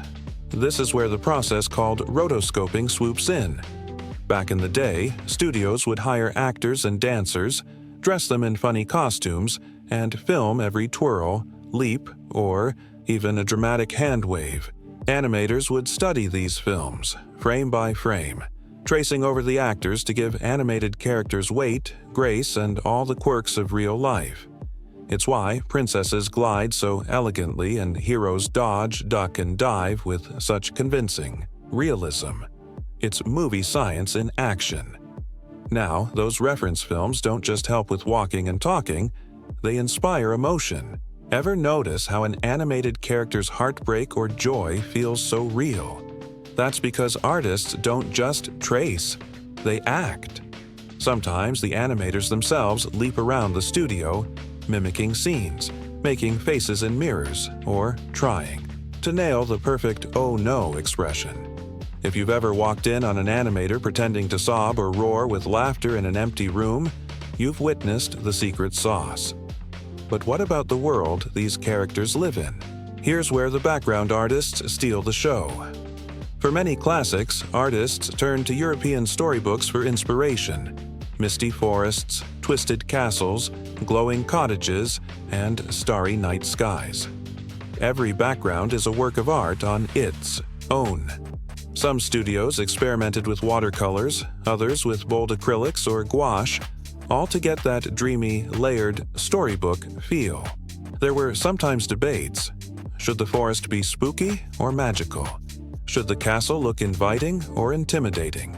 This is where the process called rotoscoping swoops in. Back in the day, studios would hire actors and dancers, dress them in funny costumes, and film every twirl, leap, or even a dramatic hand wave. Animators would study these films, frame by frame, tracing over the actors to give animated characters weight, grace, and all the quirks of real life. It's why princesses glide so elegantly and heroes dodge, duck, and dive with such convincing realism. It's movie science in action. Now, those reference films don't just help with walking and talking, they inspire emotion. Ever notice how an animated character's heartbreak or joy feels so real? That's because artists don't just trace, they act. Sometimes the animators themselves leap around the studio, mimicking scenes, making faces in mirrors, or trying to nail the perfect "oh no" expression. If you've ever walked in on an animator pretending to sob or roar with laughter in an empty room, you've witnessed the secret sauce. But what about the world these characters live in? Here's where the background artists steal the show. For many classics, artists turn to European storybooks for inspiration. Misty forests, twisted castles, glowing cottages, and starry night skies. Every background is a work of art on its own. Some studios experimented with watercolors, others with bold acrylics or gouache, all to get that dreamy, layered storybook feel. There were sometimes debates. Should the forest be spooky or magical? Should the castle look inviting or intimidating?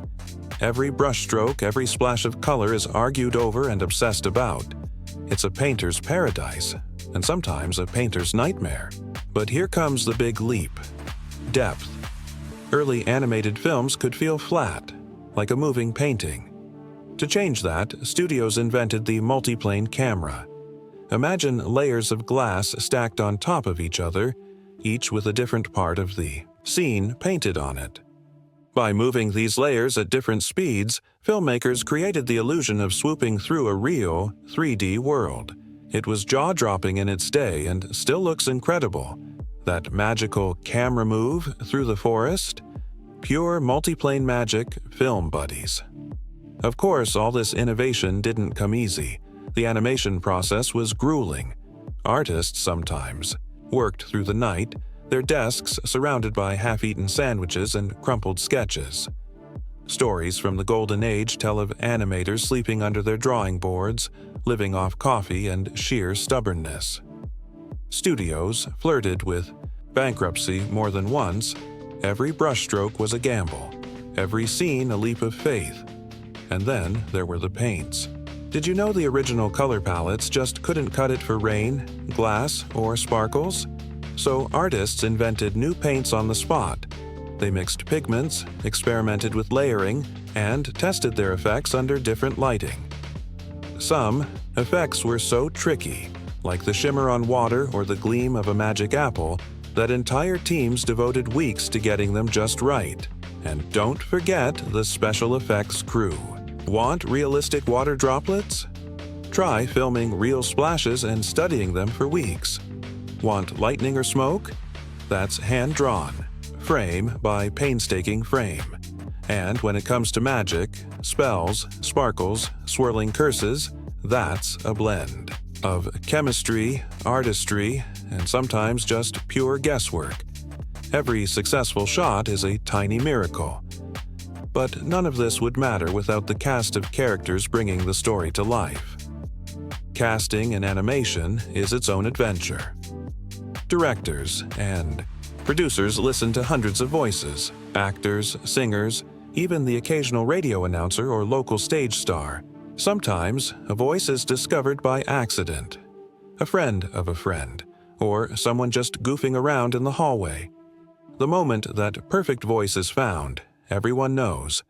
Every brushstroke, every splash of color is argued over and obsessed about. It's a painter's paradise, and sometimes a painter's nightmare. But here comes the big leap: depth. Early animated films could feel flat, like a moving painting. To change that, studios invented the multiplane camera. Imagine layers of glass stacked on top of each other, each with a different part of the scene painted on it. By moving these layers at different speeds, filmmakers created the illusion of swooping through a real 3D world. It was jaw-dropping in its day and still looks incredible. That magical camera move through the forest? Pure multiplane magic, film buddies. Of course, all this innovation didn't come easy. The animation process was grueling. Artists sometimes worked through the night, their desks surrounded by half-eaten sandwiches and crumpled sketches. Stories from the Golden Age tell of animators sleeping under their drawing boards, living off coffee and sheer stubbornness. Studios flirted with bankruptcy more than once. Every brushstroke was a gamble, every scene a leap of faith. And then there were the paints. Did you know the original color palettes just couldn't cut it for rain, glass, or sparkles? So artists invented new paints on the spot. They mixed pigments, experimented with layering, and tested their effects under different lighting. Some effects were so tricky, like the shimmer on water or the gleam of a magic apple, that entire teams devoted weeks to getting them just right. And don't forget the special effects crew. Want realistic water droplets? Try filming real splashes and studying them for weeks. Want lightning or smoke? That's hand-drawn, frame by painstaking frame. And when it comes to magic, spells, sparkles, swirling curses, that's a blend of chemistry, artistry, and sometimes just pure guesswork. Every successful shot is a tiny miracle. But none of this would matter without the cast of characters bringing the story to life. Casting in animation is its own adventure. Directors and producers listen to hundreds of voices, actors, singers, even the occasional radio announcer or local stage star. Sometimes, a voice is discovered by accident, a friend of a friend, or someone just goofing around in the hallway. The moment that perfect voice is found, everyone knows.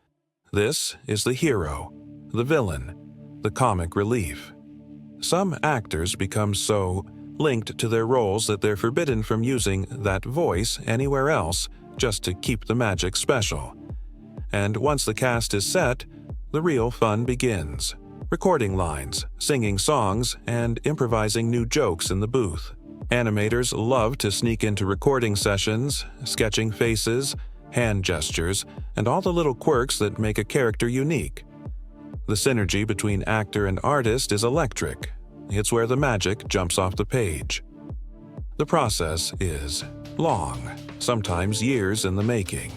This is the hero, the villain, the comic relief. Some actors become so linked to their roles that they're forbidden from using that voice anywhere else just to keep the magic special. And once the cast is set, the real fun begins. recording lines, singing songs, and improvising new jokes in the booth. Animators love to sneak into recording sessions, sketching faces, hand gestures, and all the little quirks that make a character unique. The synergy between actor and artist is electric. It's where the magic jumps off the page. The process is long, sometimes years in the making.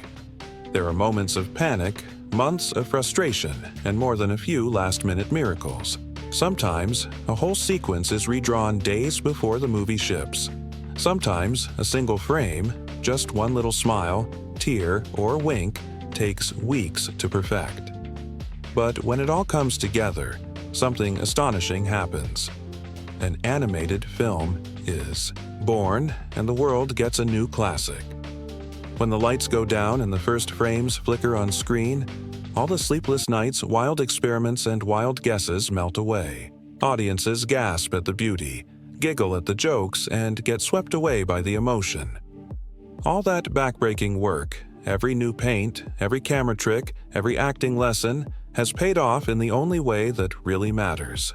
There are moments of panic, months of frustration, and more than a few last-minute miracles. Sometimes, a whole sequence is redrawn days before the movie ships. Sometimes, a single frame, just one little smile, tear, or wink, takes weeks to perfect. But when it all comes together, something astonishing happens. An animated film is born, and the world gets a new classic. When the lights go down and the first frames flicker on screen, all the sleepless nights, wild experiments, and wild guesses melt away. Audiences gasp at the beauty, giggle at the jokes, and get swept away by the emotion. All that backbreaking work, every new paint, every camera trick, every acting lesson, has paid off in the only way that really matters.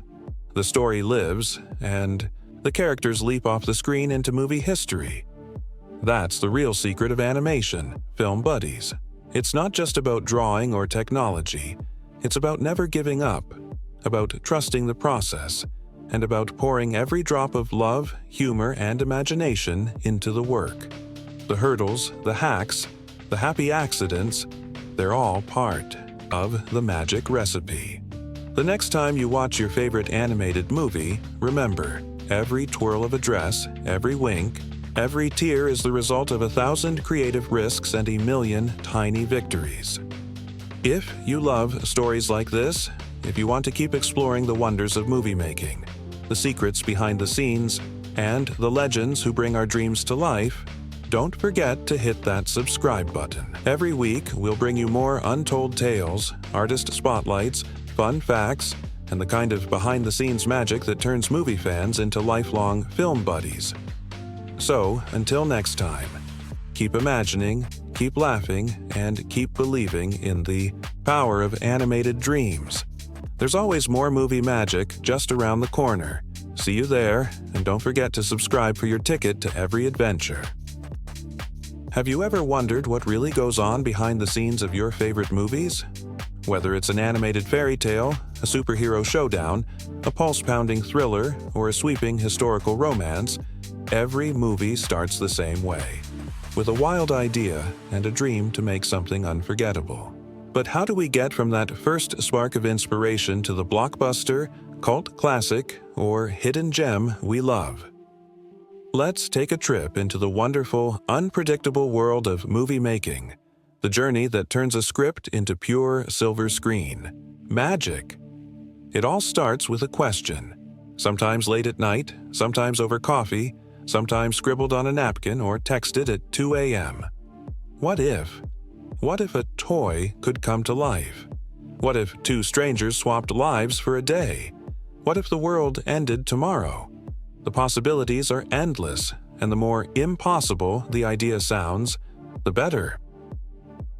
The story lives, and the characters leap off the screen into movie history. That's the real secret of animation, film buddies. It's not just about drawing or technology. It's about never giving up, about trusting the process, and about pouring every drop of love, humor, and imagination into the work. The hurdles, the hacks, the happy accidents, they're all part of the magic recipe. The next time you watch your favorite animated movie, remember, every twirl of a dress, every wink, every tear is the result of 1,000 creative risks and 1,000,000 tiny victories. If you love stories like this, if you want to keep exploring the wonders of movie making, the secrets behind the scenes, and the legends who bring our dreams to life, don't forget to hit that subscribe button. Every week, we'll bring you more untold tales, artist spotlights, fun facts, and the kind of behind-the-scenes magic that turns movie fans into lifelong film buddies. So, until next time, keep imagining, keep laughing, and keep believing in the power of animated dreams. There's always more movie magic just around the corner. See you there, and don't forget to subscribe for your ticket to every adventure. Have you ever wondered what really goes on behind the scenes of your favorite movies? Whether it's an animated fairy tale, a superhero showdown, a pulse-pounding thriller, or a sweeping historical romance, every movie starts the same way, with a wild idea and a dream to make something unforgettable. But how do we get from that first spark of inspiration to the blockbuster, cult classic, or hidden gem we love? Let's take a trip into the wonderful, unpredictable world of movie making, the journey that turns a script into pure silver screen. Magic. It all starts with a question, sometimes late at night, sometimes over coffee, sometimes scribbled on a napkin or texted at 2 a.m. What if? What if a toy could come to life? What if two strangers swapped lives for a day? What if the world ended tomorrow? The possibilities are endless, and the more impossible the idea sounds, the better.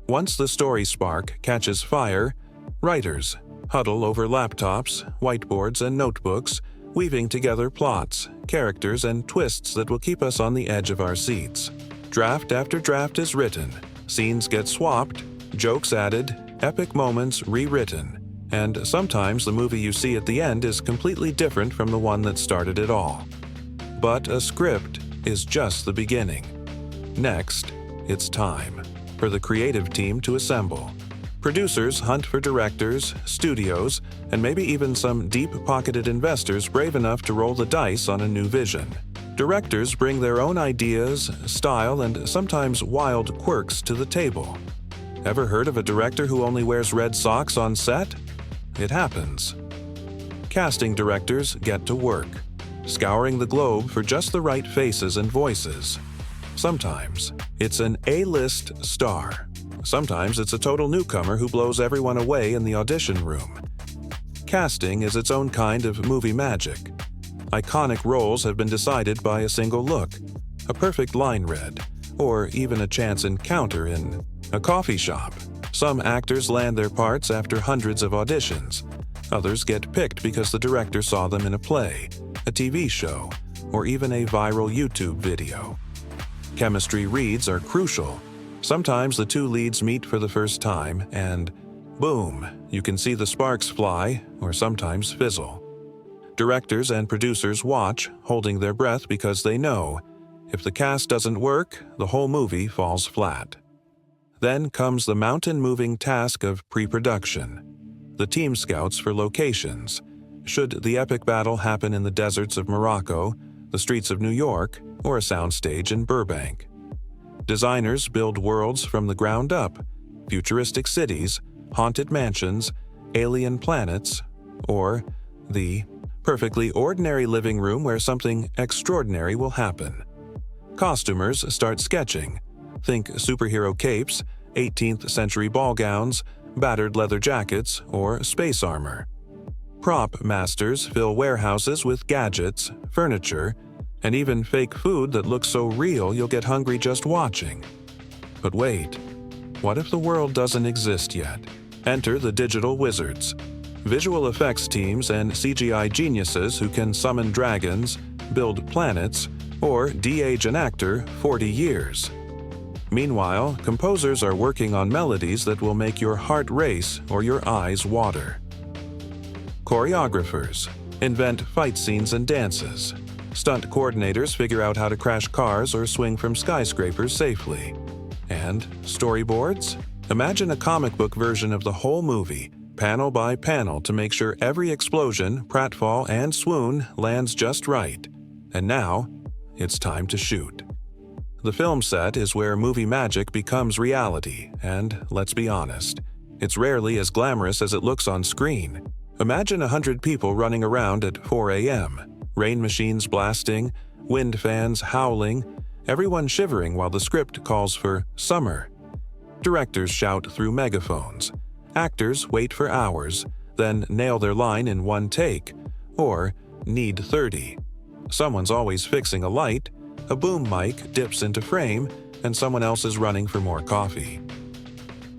Once the story spark catches fire, writers huddle over laptops, whiteboards, and notebooks, weaving together plots, characters, and twists that will keep us on the edge of our seats. Draft after draft is written, scenes get swapped, jokes added, epic moments rewritten, and sometimes the movie you see at the end is completely different from the one that started it all. But a script is just the beginning. Next, it's time for the creative team to assemble. Producers hunt for directors, studios, and maybe even some deep-pocketed investors brave enough to roll the dice on a new vision. Directors bring their own ideas, style, and sometimes wild quirks to the table. Ever heard of a director who only wears red socks on set? It happens. Casting directors get to work, scouring the globe for just the right faces and voices. Sometimes it's an A-list star. Sometimes it's a total newcomer who blows everyone away in the audition room. Casting is its own kind of movie magic. Iconic roles have been decided by a single look, a perfect line read, or even a chance encounter in a coffee shop. Some actors land their parts after hundreds of auditions. Others get picked because the director saw them in a play, a TV show, or even a viral YouTube video. Chemistry reads are crucial. Sometimes the two leads meet for the first time and, boom, you can see the sparks fly or sometimes fizzle. Directors and producers watch, holding their breath because they know, if the cast doesn't work, the whole movie falls flat. Then comes the mountain-moving task of pre-production. The team scouts for locations. Should the epic battle happen in the deserts of Morocco, the streets of New York, or a soundstage in Burbank? Designers build worlds from the ground up, futuristic cities, haunted mansions, alien planets, or the perfectly ordinary living room where something extraordinary will happen. Costumers start sketching. Think superhero capes, 18th century ball gowns, battered leather jackets, or space armor. Prop masters fill warehouses with gadgets, furniture, and even fake food that looks so real you'll get hungry just watching. But wait, what if the world doesn't exist yet? Enter the digital wizards, visual effects teams and CGI geniuses who can summon dragons, build planets, or de-age an actor 40 years. Meanwhile, composers are working on melodies that will make your heart race or your eyes water. Choreographers invent fight scenes and dances. Stunt coordinators figure out how to crash cars or swing from skyscrapers safely. And storyboards? Imagine a comic book version of the whole movie, panel by panel, to make sure every explosion, pratfall, and swoon lands just right. And now, it's time to shoot. The film set is where movie magic becomes reality, and let's be honest, it's rarely as glamorous as it looks on screen. Imagine 100 people running around at 4 a.m., rain machines blasting, wind fans howling, everyone shivering while the script calls for summer. Directors shout through megaphones. Actors wait for hours, then nail their line in one take, or need 30. Someone's always fixing a light, a boom mic dips into frame, and someone else is running for more coffee.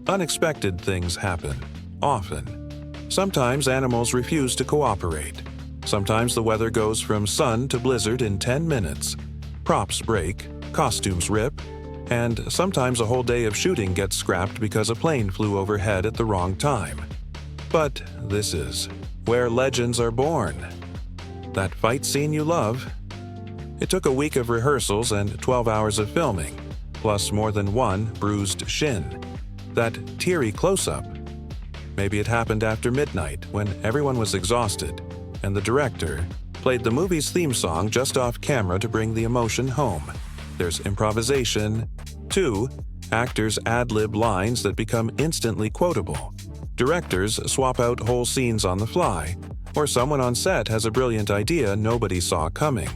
Unexpected things happen, often. Sometimes animals refuse to cooperate. Sometimes the weather goes from sun to blizzard in 10 minutes. Props break, costumes rip, and sometimes a whole day of shooting gets scrapped because a plane flew overhead at the wrong time. But this is where legends are born. That fight scene you love? It took a week of rehearsals and 12 hours of filming, plus more than one bruised shin. That teary close-up? Maybe it happened after midnight when everyone was exhausted, and the director played the movie's theme song just off camera to bring the emotion home. There's improvisation. 2. Actors ad-lib lines that become instantly quotable. Directors swap out whole scenes on the fly, or someone on set has a brilliant idea nobody saw coming.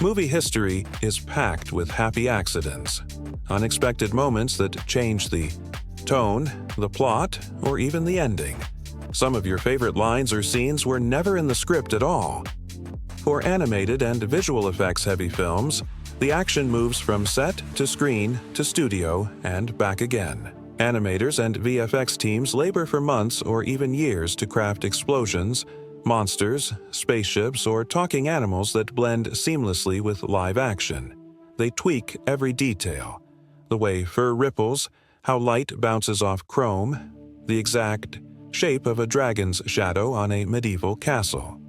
Movie history is packed with happy accidents, unexpected moments that change the tone, the plot, or even the ending. Some of your favorite lines or scenes were never in the script at all. For animated and visual effects-heavy films, the action moves from set to screen to studio and back again. Animators and VFX teams labor for months or even years to craft explosions, monsters, spaceships, or talking animals that blend seamlessly with live action. They tweak every detail: the way fur ripples, how light bounces off chrome, the exact shape of a dragon's shadow on a medieval castle.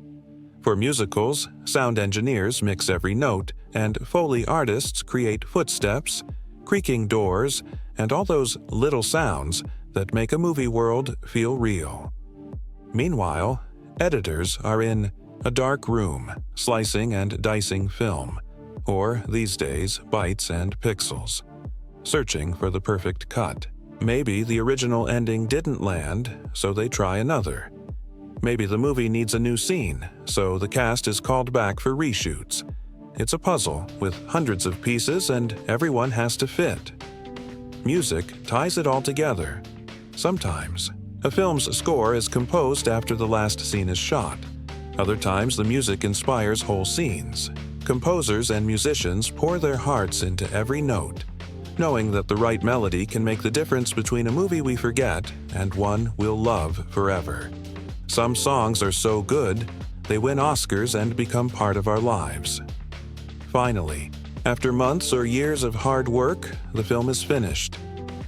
For musicals, sound engineers mix every note, and Foley artists create footsteps, creaking doors, and all those little sounds that make a movie world feel real. Meanwhile, editors are in a dark room, slicing and dicing film, or these days, bytes and pixels, searching for the perfect cut. Maybe the original ending didn't land, so they try another. Maybe the movie needs a new scene, so the cast is called back for reshoots. It's a puzzle with hundreds of pieces and everyone has to fit. Music ties it all together. Sometimes, a film's score is composed after the last scene is shot. Other times, the music inspires whole scenes. Composers and musicians pour their hearts into every note, knowing that the right melody can make the difference between a movie we forget and one we'll love forever. Some songs are so good, they win Oscars and become part of our lives. Finally, after months or years of hard work, the film is finished.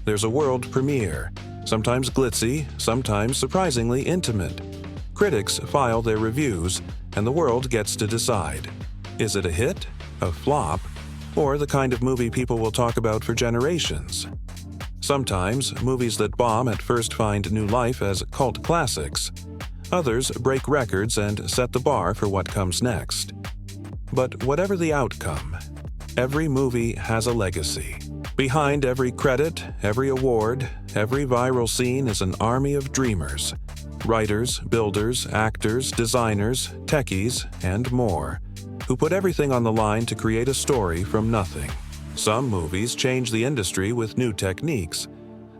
There's a world premiere, sometimes glitzy, sometimes surprisingly intimate. Critics file their reviews, and the world gets to decide. Is it a hit, a flop, or the kind of movie people will talk about for generations? Sometimes, movies that bomb at first find new life as cult classics. Others break records and set the bar for what comes next. But whatever the outcome, every movie has a legacy. Behind every credit, every award, every viral scene is an army of dreamers. Writers, builders, actors, designers, techies, and more, who put everything on the line to create a story from nothing. Some movies change the industry with new techniques.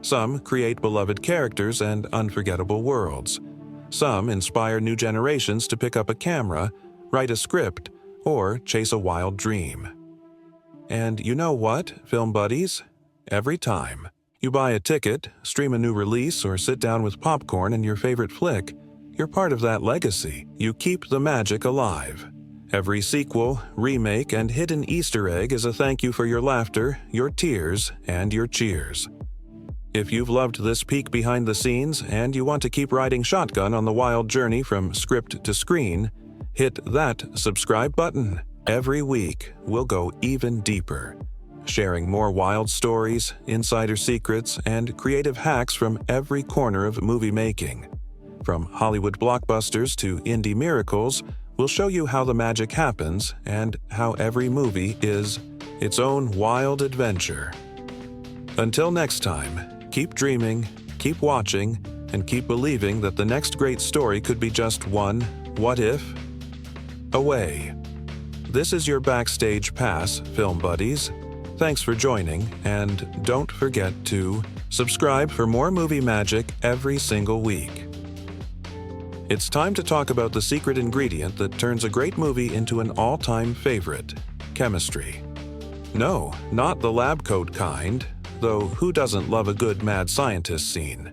Some create beloved characters and unforgettable worlds. Some inspire new generations to pick up a camera, write a script, or chase a wild dream. And you know what, film buddies? Every time you buy a ticket, stream a new release, or sit down with popcorn and your favorite flick, you're part of that legacy. You keep the magic alive. Every sequel, remake, and hidden Easter egg is a thank you for your laughter, your tears, and your cheers. If you've loved this peek behind the scenes and you want to keep riding shotgun on the wild journey from script to screen, hit that subscribe button. Every week, we'll go even deeper, sharing more wild stories, insider secrets, and creative hacks from every corner of movie making. From Hollywood blockbusters to indie miracles, we'll show you how the magic happens and how every movie is its own wild adventure. Until next time, keep dreaming, keep watching, and keep believing that the next great story could be just one what if away. This is your backstage pass, film buddies. Thanks for joining, and don't forget to subscribe for more movie magic every single week. It's time to talk about the secret ingredient that turns a great movie into an all-time favorite: chemistry. No, not the lab coat kind, though who doesn't love a good mad scientist scene?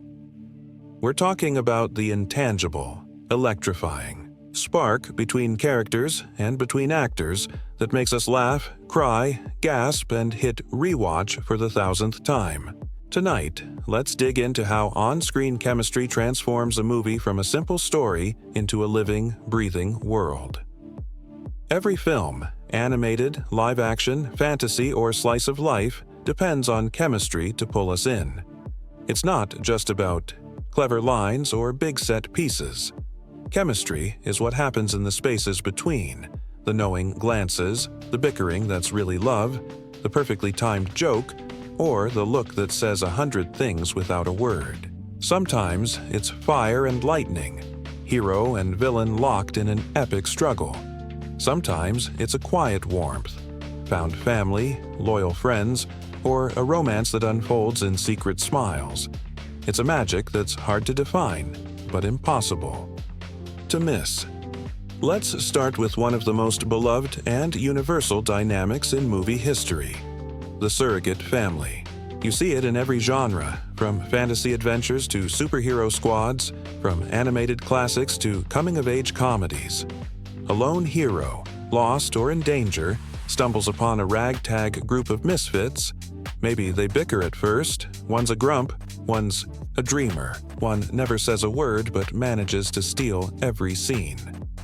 We're talking about the intangible, electrifying spark between characters and between actors that makes us laugh, cry, gasp, and hit rewatch for the 1,000th time. Tonight, let's dig into how on-screen chemistry transforms a movie from a simple story into a living, breathing world. Every film, animated, live-action, fantasy, or slice of life, depends on chemistry to pull us in. It's not just about clever lines or big set pieces. Chemistry is what happens in the spaces between, the knowing glances, the bickering that's really love, the perfectly timed joke, or the look that says 100 things without a word. Sometimes it's fire and lightning, hero and villain locked in an epic struggle. Sometimes it's a quiet warmth, found family, loyal friends, or a romance that unfolds in secret smiles. It's a magic that's hard to define, but impossible to miss. Let's start with one of the most beloved and universal dynamics in movie history: the surrogate family. You see it in every genre, from fantasy adventures to superhero squads, from animated classics to coming-of-age comedies. A lone hero, lost or in danger, stumbles upon a ragtag group of misfits. Maybe they bicker at first, one's a grump, one's a dreamer. One never says a word but manages to steal every scene.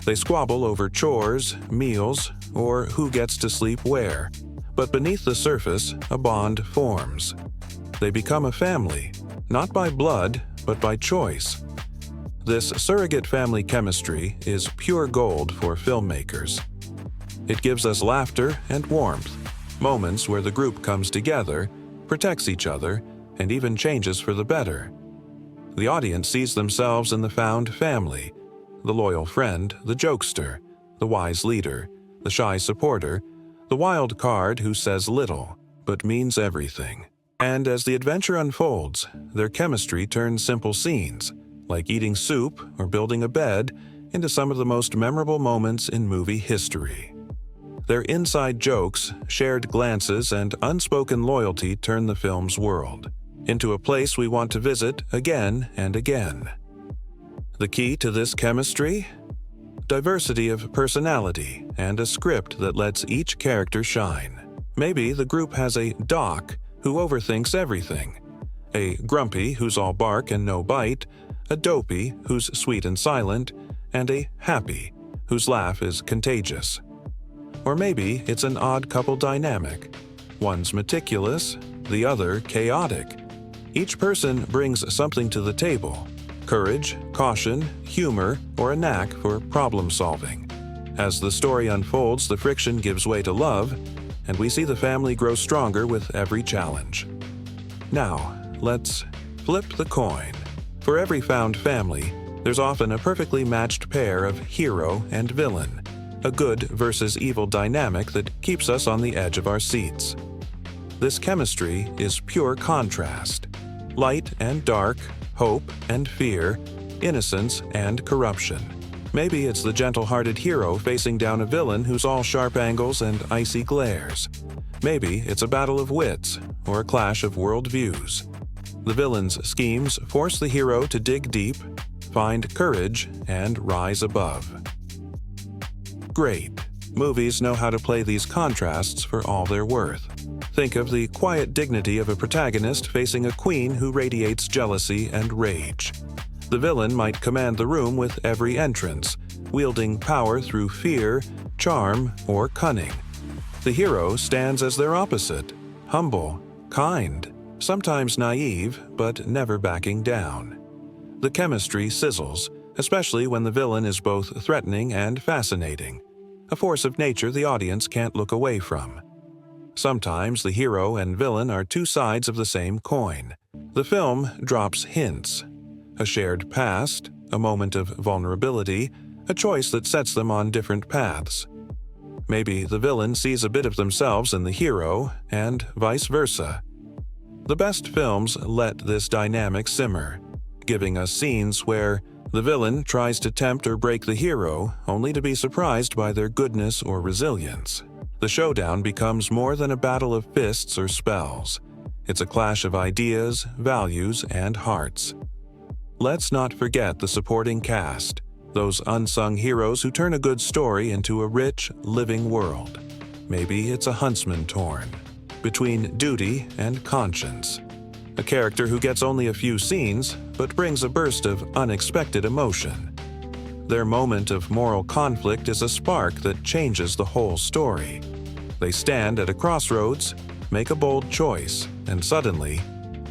They squabble over chores, meals, or who gets to sleep where. But beneath the surface, a bond forms. They become a family, not by blood, but by choice. This surrogate family chemistry is pure gold for filmmakers. It gives us laughter and warmth, moments where the group comes together, protects each other, and even changes for the better. The audience sees themselves in the found family, the loyal friend, the jokester, the wise leader, the shy supporter, the wild card who says little, but means everything. And as the adventure unfolds, their chemistry turns simple scenes, like eating soup or building a bed, into some of the most memorable moments in movie history. Their inside jokes, shared glances, and unspoken loyalty turn the film's world into a place we want to visit again and again. The key to this chemistry? Diversity of personality and a script that lets each character shine. Maybe the group has a Doc who overthinks everything, a Grumpy who's all bark and no bite, a Dopey who's sweet and silent, and a Happy whose laugh is contagious. Or maybe it's an odd couple dynamic. One's meticulous, the other chaotic. Each person brings something to the table: courage, caution, humor, or a knack for problem solving. As the story unfolds, the friction gives way to love, and we see the family grow stronger with every challenge. Now, let's flip the coin. For every found family, there's often a perfectly matched pair of hero and villain, a good versus evil dynamic that keeps us on the edge of our seats. This chemistry is pure contrast: light and dark, hope and fear, innocence and corruption. Maybe it's the gentle-hearted hero facing down a villain who's all sharp angles and icy glares. Maybe it's a battle of wits or a clash of worldviews. The villain's schemes force the hero to dig deep, find courage, and rise above. Great. Movies know how to play these contrasts for all they're worth. Think of the quiet dignity of a protagonist facing a queen who radiates jealousy and rage. The villain might command the room with every entrance, wielding power through fear, charm, or cunning. The hero stands as their opposite: humble, kind, sometimes naive, but never backing down. The chemistry sizzles, especially when the villain is both threatening and fascinating, a force of nature the audience can't look away from. Sometimes the hero and villain are two sides of the same coin. The film drops hints: a shared past, a moment of vulnerability, a choice that sets them on different paths. Maybe the villain sees a bit of themselves in the hero, and vice versa. The best films let this dynamic simmer, giving us scenes where the villain tries to tempt or break the hero, only to be surprised by their goodness or resilience. The showdown becomes more than a battle of fists or spells. It's a clash of ideas, values, and hearts. Let's not forget the supporting cast, those unsung heroes who turn a good story into a rich, living world. Maybe it's a huntsman torn between duty and conscience, a character who gets only a few scenes but brings a burst of unexpected emotion. Their moment of moral conflict is a spark that changes the whole story. They stand at a crossroads, make a bold choice, and suddenly,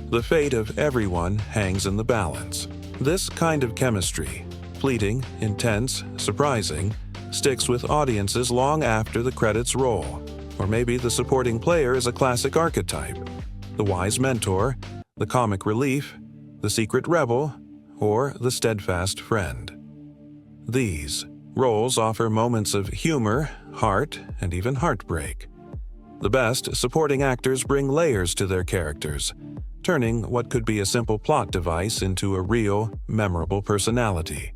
the fate of everyone hangs in the balance. This kind of chemistry, fleeting, intense, surprising, sticks with audiences long after the credits roll. Or maybe the supporting player is a classic archetype: the wise mentor, the comic relief, the secret rebel, or the steadfast friend. These roles offer moments of humor, heart, and even heartbreak. The best supporting actors bring layers to their characters, turning what could be a simple plot device into a real, memorable personality.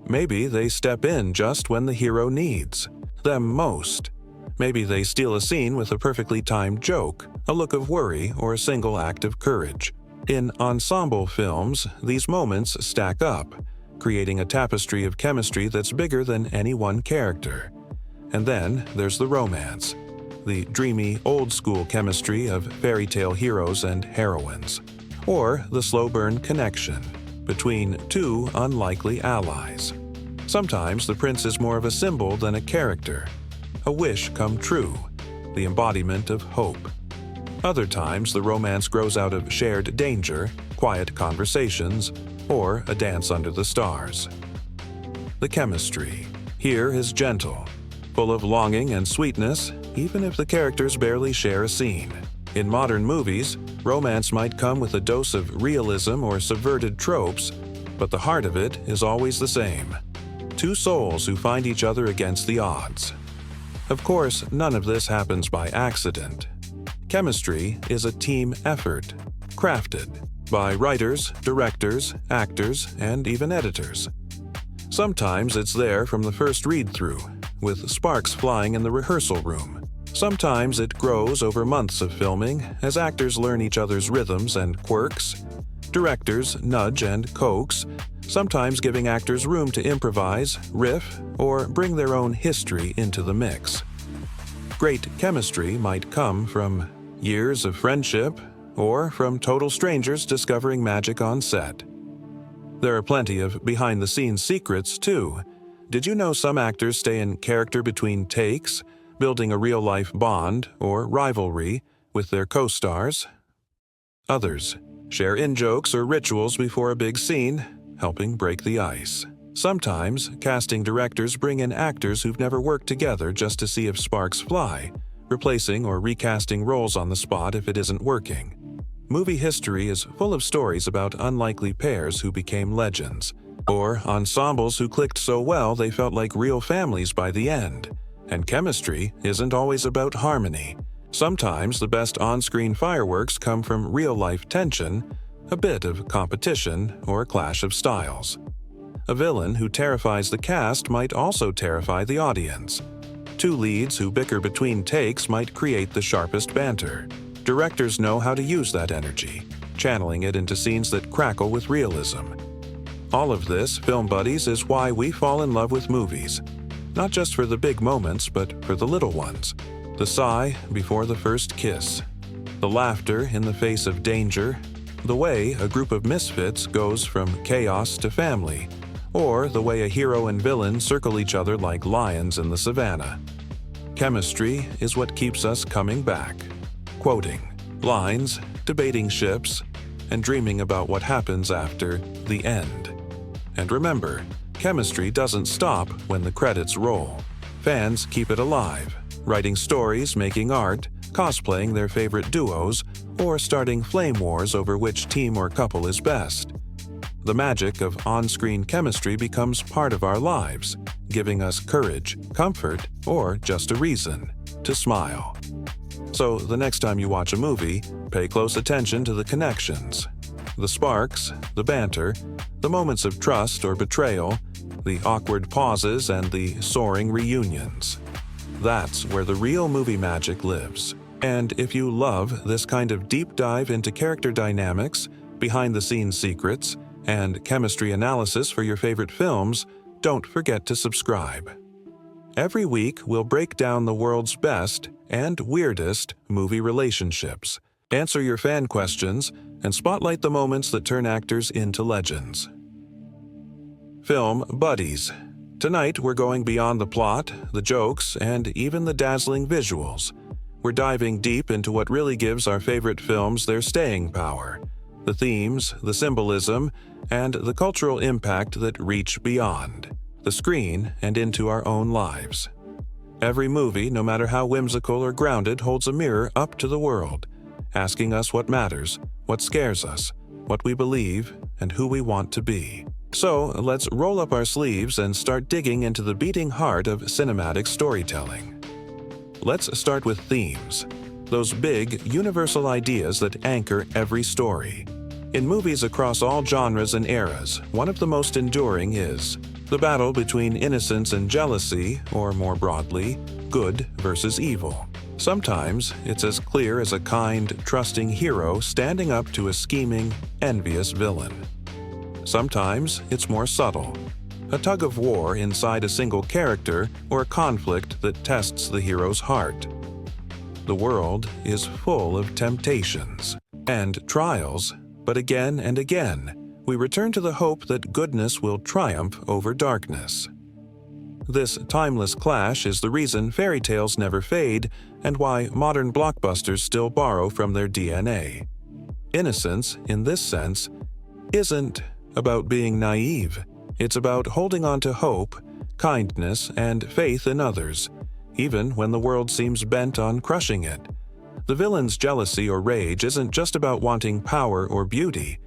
Maybe they step in just when the hero needs them most. Maybe they steal a scene with a perfectly timed joke, a look of worry, or a single act of courage. In ensemble films, these moments stack up, creating a tapestry of chemistry that's bigger than any one character. And then there's the romance, the dreamy, old-school chemistry of fairy tale heroes and heroines, or the slow-burn connection between two unlikely allies. Sometimes the prince is more of a symbol than a character, a wish come true, the embodiment of hope. Other times, the romance grows out of shared danger, quiet conversations, or a dance under the stars. The chemistry here is gentle, full of longing and sweetness, even if the characters barely share a scene. In modern movies, romance might come with a dose of realism or subverted tropes, but the heart of it is always the same: two souls who find each other against the odds. Of course, none of this happens by accident. Chemistry is a team effort, crafted by writers, directors, actors, and even editors. Sometimes it's there from the first read-through, with sparks flying in the rehearsal room. Sometimes it grows over months of filming as actors learn each other's rhythms and quirks. Directors nudge and coax, sometimes giving actors room to improvise, riff, or bring their own history into the mix. Great chemistry might come from years of friendship or from total strangers discovering magic on set. There are plenty of behind-the-scenes secrets, too. Did you know some actors stay in character between takes, building a real-life bond or rivalry with their co-stars? Others share in-jokes or rituals before a big scene, helping break the ice. Sometimes, casting directors bring in actors who've never worked together just to see if sparks fly, replacing or recasting roles on the spot if it isn't working. Movie history is full of stories about unlikely pairs who became legends, or ensembles who clicked so well they felt like real families by the end. And chemistry isn't always about harmony. Sometimes the best on-screen fireworks come from real-life tension, a bit of competition, or a clash of styles. A villain who terrifies the cast might also terrify the audience. Two leads who bicker between takes might create the sharpest banter. Directors know how to use that energy, channeling it into scenes that crackle with realism. All of this, Film Buddies, is why we fall in love with movies. Not just for the big moments, but for the little ones. The sigh before the first kiss. The laughter in the face of danger. The way a group of misfits goes from chaos to family. Or the way a hero and villain circle each other like lions in the savannah. Chemistry is what keeps us coming back. Quoting lines, debating ships, and dreaming about what happens after the end. And remember, chemistry doesn't stop when the credits roll. Fans keep it alive, writing stories, making art, cosplaying their favorite duos, or starting flame wars over which team or couple is best. The magic of on-screen chemistry becomes part of our lives, giving us courage, comfort, or just a reason to smile. So the next time you watch a movie, pay close attention to the connections. The sparks, the banter, the moments of trust or betrayal, the awkward pauses, and the soaring reunions. That's where the real movie magic lives. And if you love this kind of deep dive into character dynamics, behind-the-scenes secrets, and chemistry analysis for your favorite films, don't forget to subscribe. Every week, we'll break down the world's best and weirdest movie relationships, answer your fan questions, and spotlight the moments that turn actors into legends. Film Buddies. Tonight, we're going beyond the plot, the jokes, and even the dazzling visuals. We're diving deep into what really gives our favorite films their staying power, the themes, the symbolism, and the cultural impact that reach beyond the screen and into our own lives. Every movie, no matter how whimsical or grounded, holds a mirror up to the world, asking us what matters, what scares us, what we believe, and who we want to be. So, let's roll up our sleeves and start digging into the beating heart of cinematic storytelling. Let's start with themes, those big, universal ideas that anchor every story. In movies across all genres and eras, one of the most enduring is the battle between innocence and jealousy, or more broadly, good versus evil. Sometimes it's as clear as a kind, trusting hero standing up to a scheming, envious villain. Sometimes it's more subtle, a tug of war inside a single character or a conflict that tests the hero's heart. The world is full of temptations and trials, but again and again, we return to the hope that goodness will triumph over darkness. This timeless clash is the reason fairy tales never fade and why modern blockbusters still borrow from their DNA. Innocence, in this sense, isn't about being naive. It's about holding on to hope, kindness, and faith in others, even when the world seems bent on crushing it. The villain's jealousy or rage isn't just about wanting power or beauty.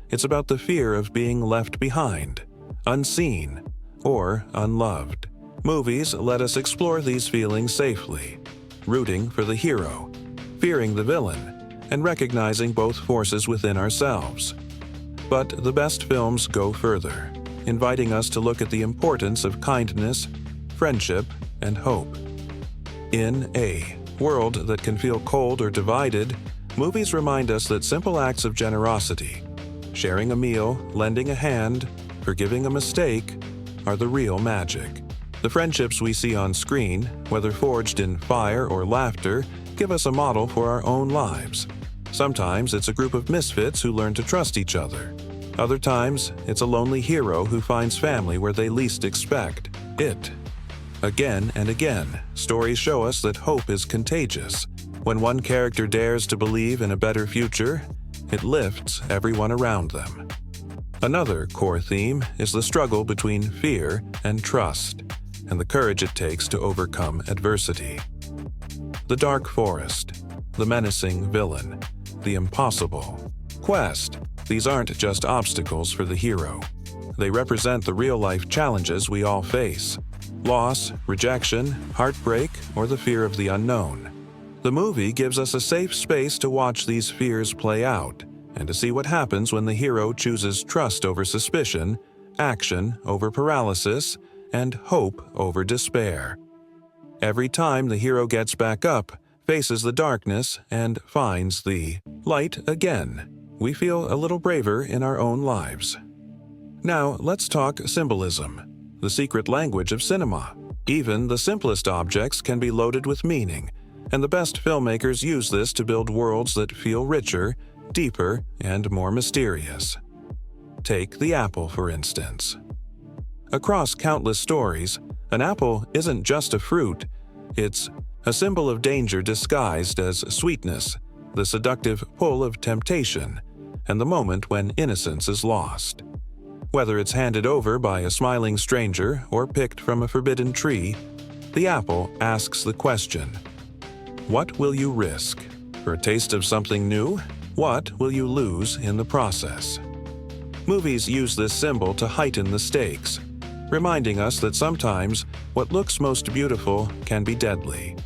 It's about the fear of being left behind, unseen, or unloved. Movies let us explore these feelings safely, rooting for the hero, fearing the villain, and recognizing both forces within ourselves. But the best films go further, inviting us to look at the importance of kindness, friendship, and hope. In a world that can feel cold or divided, movies remind us that simple acts of generosity, Sharing a meal, lending a hand, forgiving a mistake are the real magic. The friendships we see on screen, whether forged in fire or laughter, give us a model for our own lives. Sometimes it's a group of misfits who learn to trust each other. Other times, it's a lonely hero who finds family where they least expect it. Again and again, stories show us that hope is contagious. When one character dares to believe in a better future, it lifts everyone around them. Another core theme is the struggle between fear and trust, and the courage it takes to overcome adversity. The dark forest, the menacing villain, the impossible quest. These aren't just obstacles for the hero. They represent the real-life challenges we all face: loss, rejection, heartbreak, or the fear of the unknown. The movie gives us a safe space to watch these fears play out and to see what happens when the hero chooses trust over suspicion, action over paralysis, and hope over despair. Every time the hero gets back up, faces the darkness, and finds the light again, we feel a little braver in our own lives. Now, let's talk symbolism, the secret language of cinema. Even the simplest objects can be loaded with meaning, and the best filmmakers use this to build worlds that feel richer, deeper, and more mysterious. Take the apple, for instance. Across countless stories, an apple isn't just a fruit, it's a symbol of danger disguised as sweetness, the seductive pull of temptation, and the moment when innocence is lost. Whether it's handed over by a smiling stranger or picked from a forbidden tree, the apple asks the question, what will you risk? For a taste of something new? What will you lose in the process? Movies use this symbol to heighten the stakes, reminding us that sometimes what looks most beautiful can be deadly.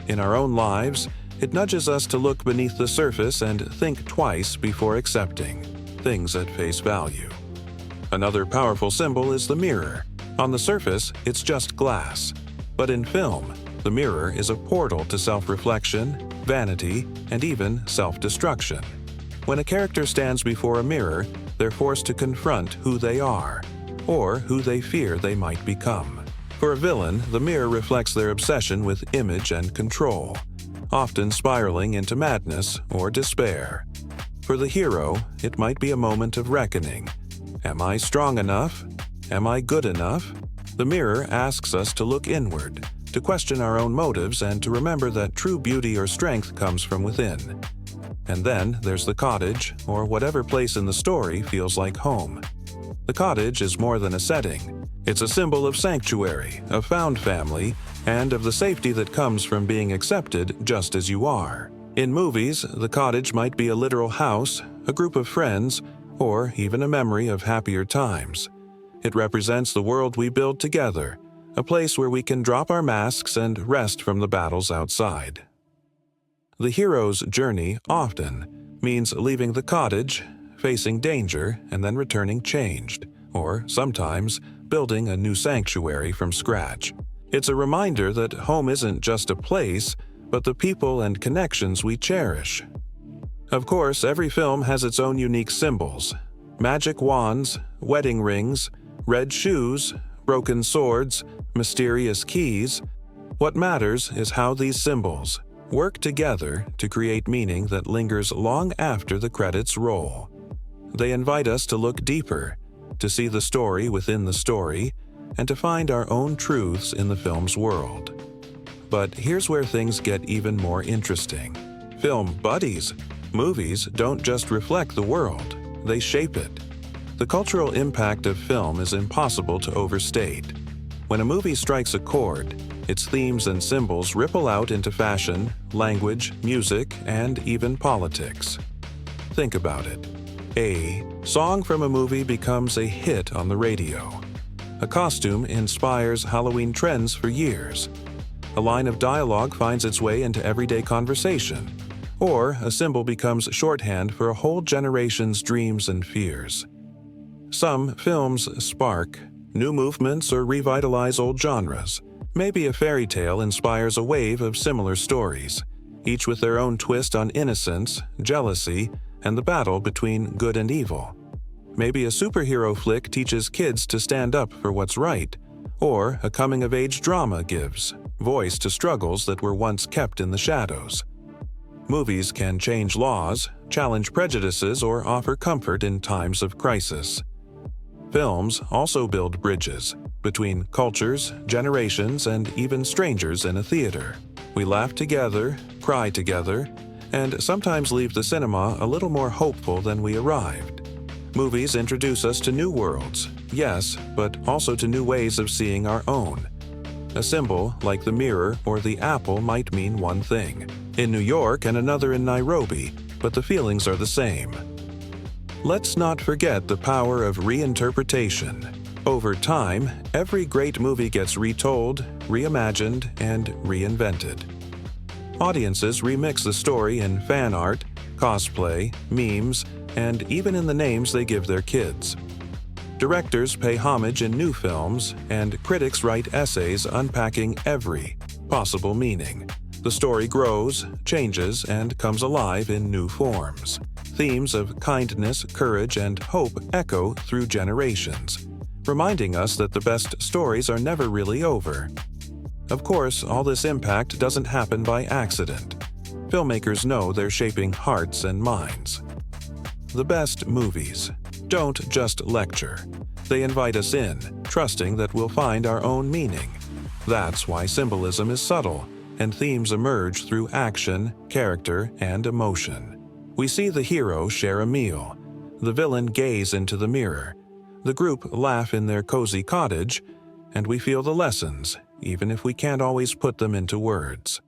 In our own lives, it nudges us to look beneath the surface and think twice before accepting things at face value. Another powerful symbol is the mirror. On the surface, it's just glass. But in film, the mirror is a portal to self-reflection, vanity, and even self-destruction. When a character stands before a mirror, they're forced to confront who they are, or who they fear they might become. For a villain, the mirror reflects their obsession with image and control, often spiraling into madness or despair. For the hero, it might be a moment of reckoning. Am I strong enough? Am I good enough? The mirror asks us to look inward, to question our own motives, and to remember that true beauty or strength comes from within. And then there's the cottage, or whatever place in the story feels like home. The cottage is more than a setting. It's a symbol of sanctuary, of found family, and of the safety that comes from being accepted just as you are. In movies, the cottage might be a literal house, a group of friends, or even a memory of happier times. It represents the world we build together, a place where we can drop our masks and rest from the battles outside. The hero's journey often means leaving the cottage, facing danger, and then returning changed, or sometimes building a new sanctuary from scratch. It's a reminder that home isn't just a place, but the people and connections we cherish. Of course, every film has its own unique symbols: magic wands, wedding rings, red shoes, broken swords, mysterious keys. What matters is how these symbols work together to create meaning that lingers long after the credits roll. They invite us to look deeper, to see the story within the story, and to find our own truths in the film's world. But here's where things get even more interesting. Film buddies. Movies don't just reflect the world, they shape it. The cultural impact of film is impossible to overstate. When a movie strikes a chord, its themes and symbols ripple out into fashion, language, music, and even politics. Think about it. A song from a movie becomes a hit on the radio. A costume inspires Halloween trends for years. A line of dialogue finds its way into everyday conversation. Or a symbol becomes shorthand for a whole generation's dreams and fears. Some films spark new movements or revitalize old genres. Maybe a fairy tale inspires a wave of similar stories, each with their own twist on innocence, jealousy, and the battle between good and evil. Maybe a superhero flick teaches kids to stand up for what's right, or a coming-of-age drama gives voice to struggles that were once kept in the shadows. Movies can change laws, challenge prejudices, or offer comfort in times of crisis. Films also build bridges between cultures, generations, and even strangers in a theater. We laugh together, cry together, and sometimes leave the cinema a little more hopeful than we arrived. Movies introduce us to new worlds, yes, but also to new ways of seeing our own. A symbol like the mirror or the apple might mean one thing in New York and another in Nairobi, but the feelings are the same. Let's not forget the power of reinterpretation. Over time, every great movie gets retold, reimagined, and reinvented. Audiences remix the story in fan art, cosplay, memes, and even in the names they give their kids. Directors pay homage in new films, and critics write essays unpacking every possible meaning. The story grows, changes, and comes alive in new forms. Themes of kindness, courage, and hope echo through generations, reminding us that the best stories are never really over. Of course, all this impact doesn't happen by accident. Filmmakers know they're shaping hearts and minds. The best movies don't just lecture. They invite us in, trusting that we'll find our own meaning. That's why symbolism is subtle, and themes emerge through action, character, and emotion. We see the hero share a meal, the villain gaze into the mirror, the group laugh in their cozy cottage, and we feel the lessons, even if we can't always put them into words.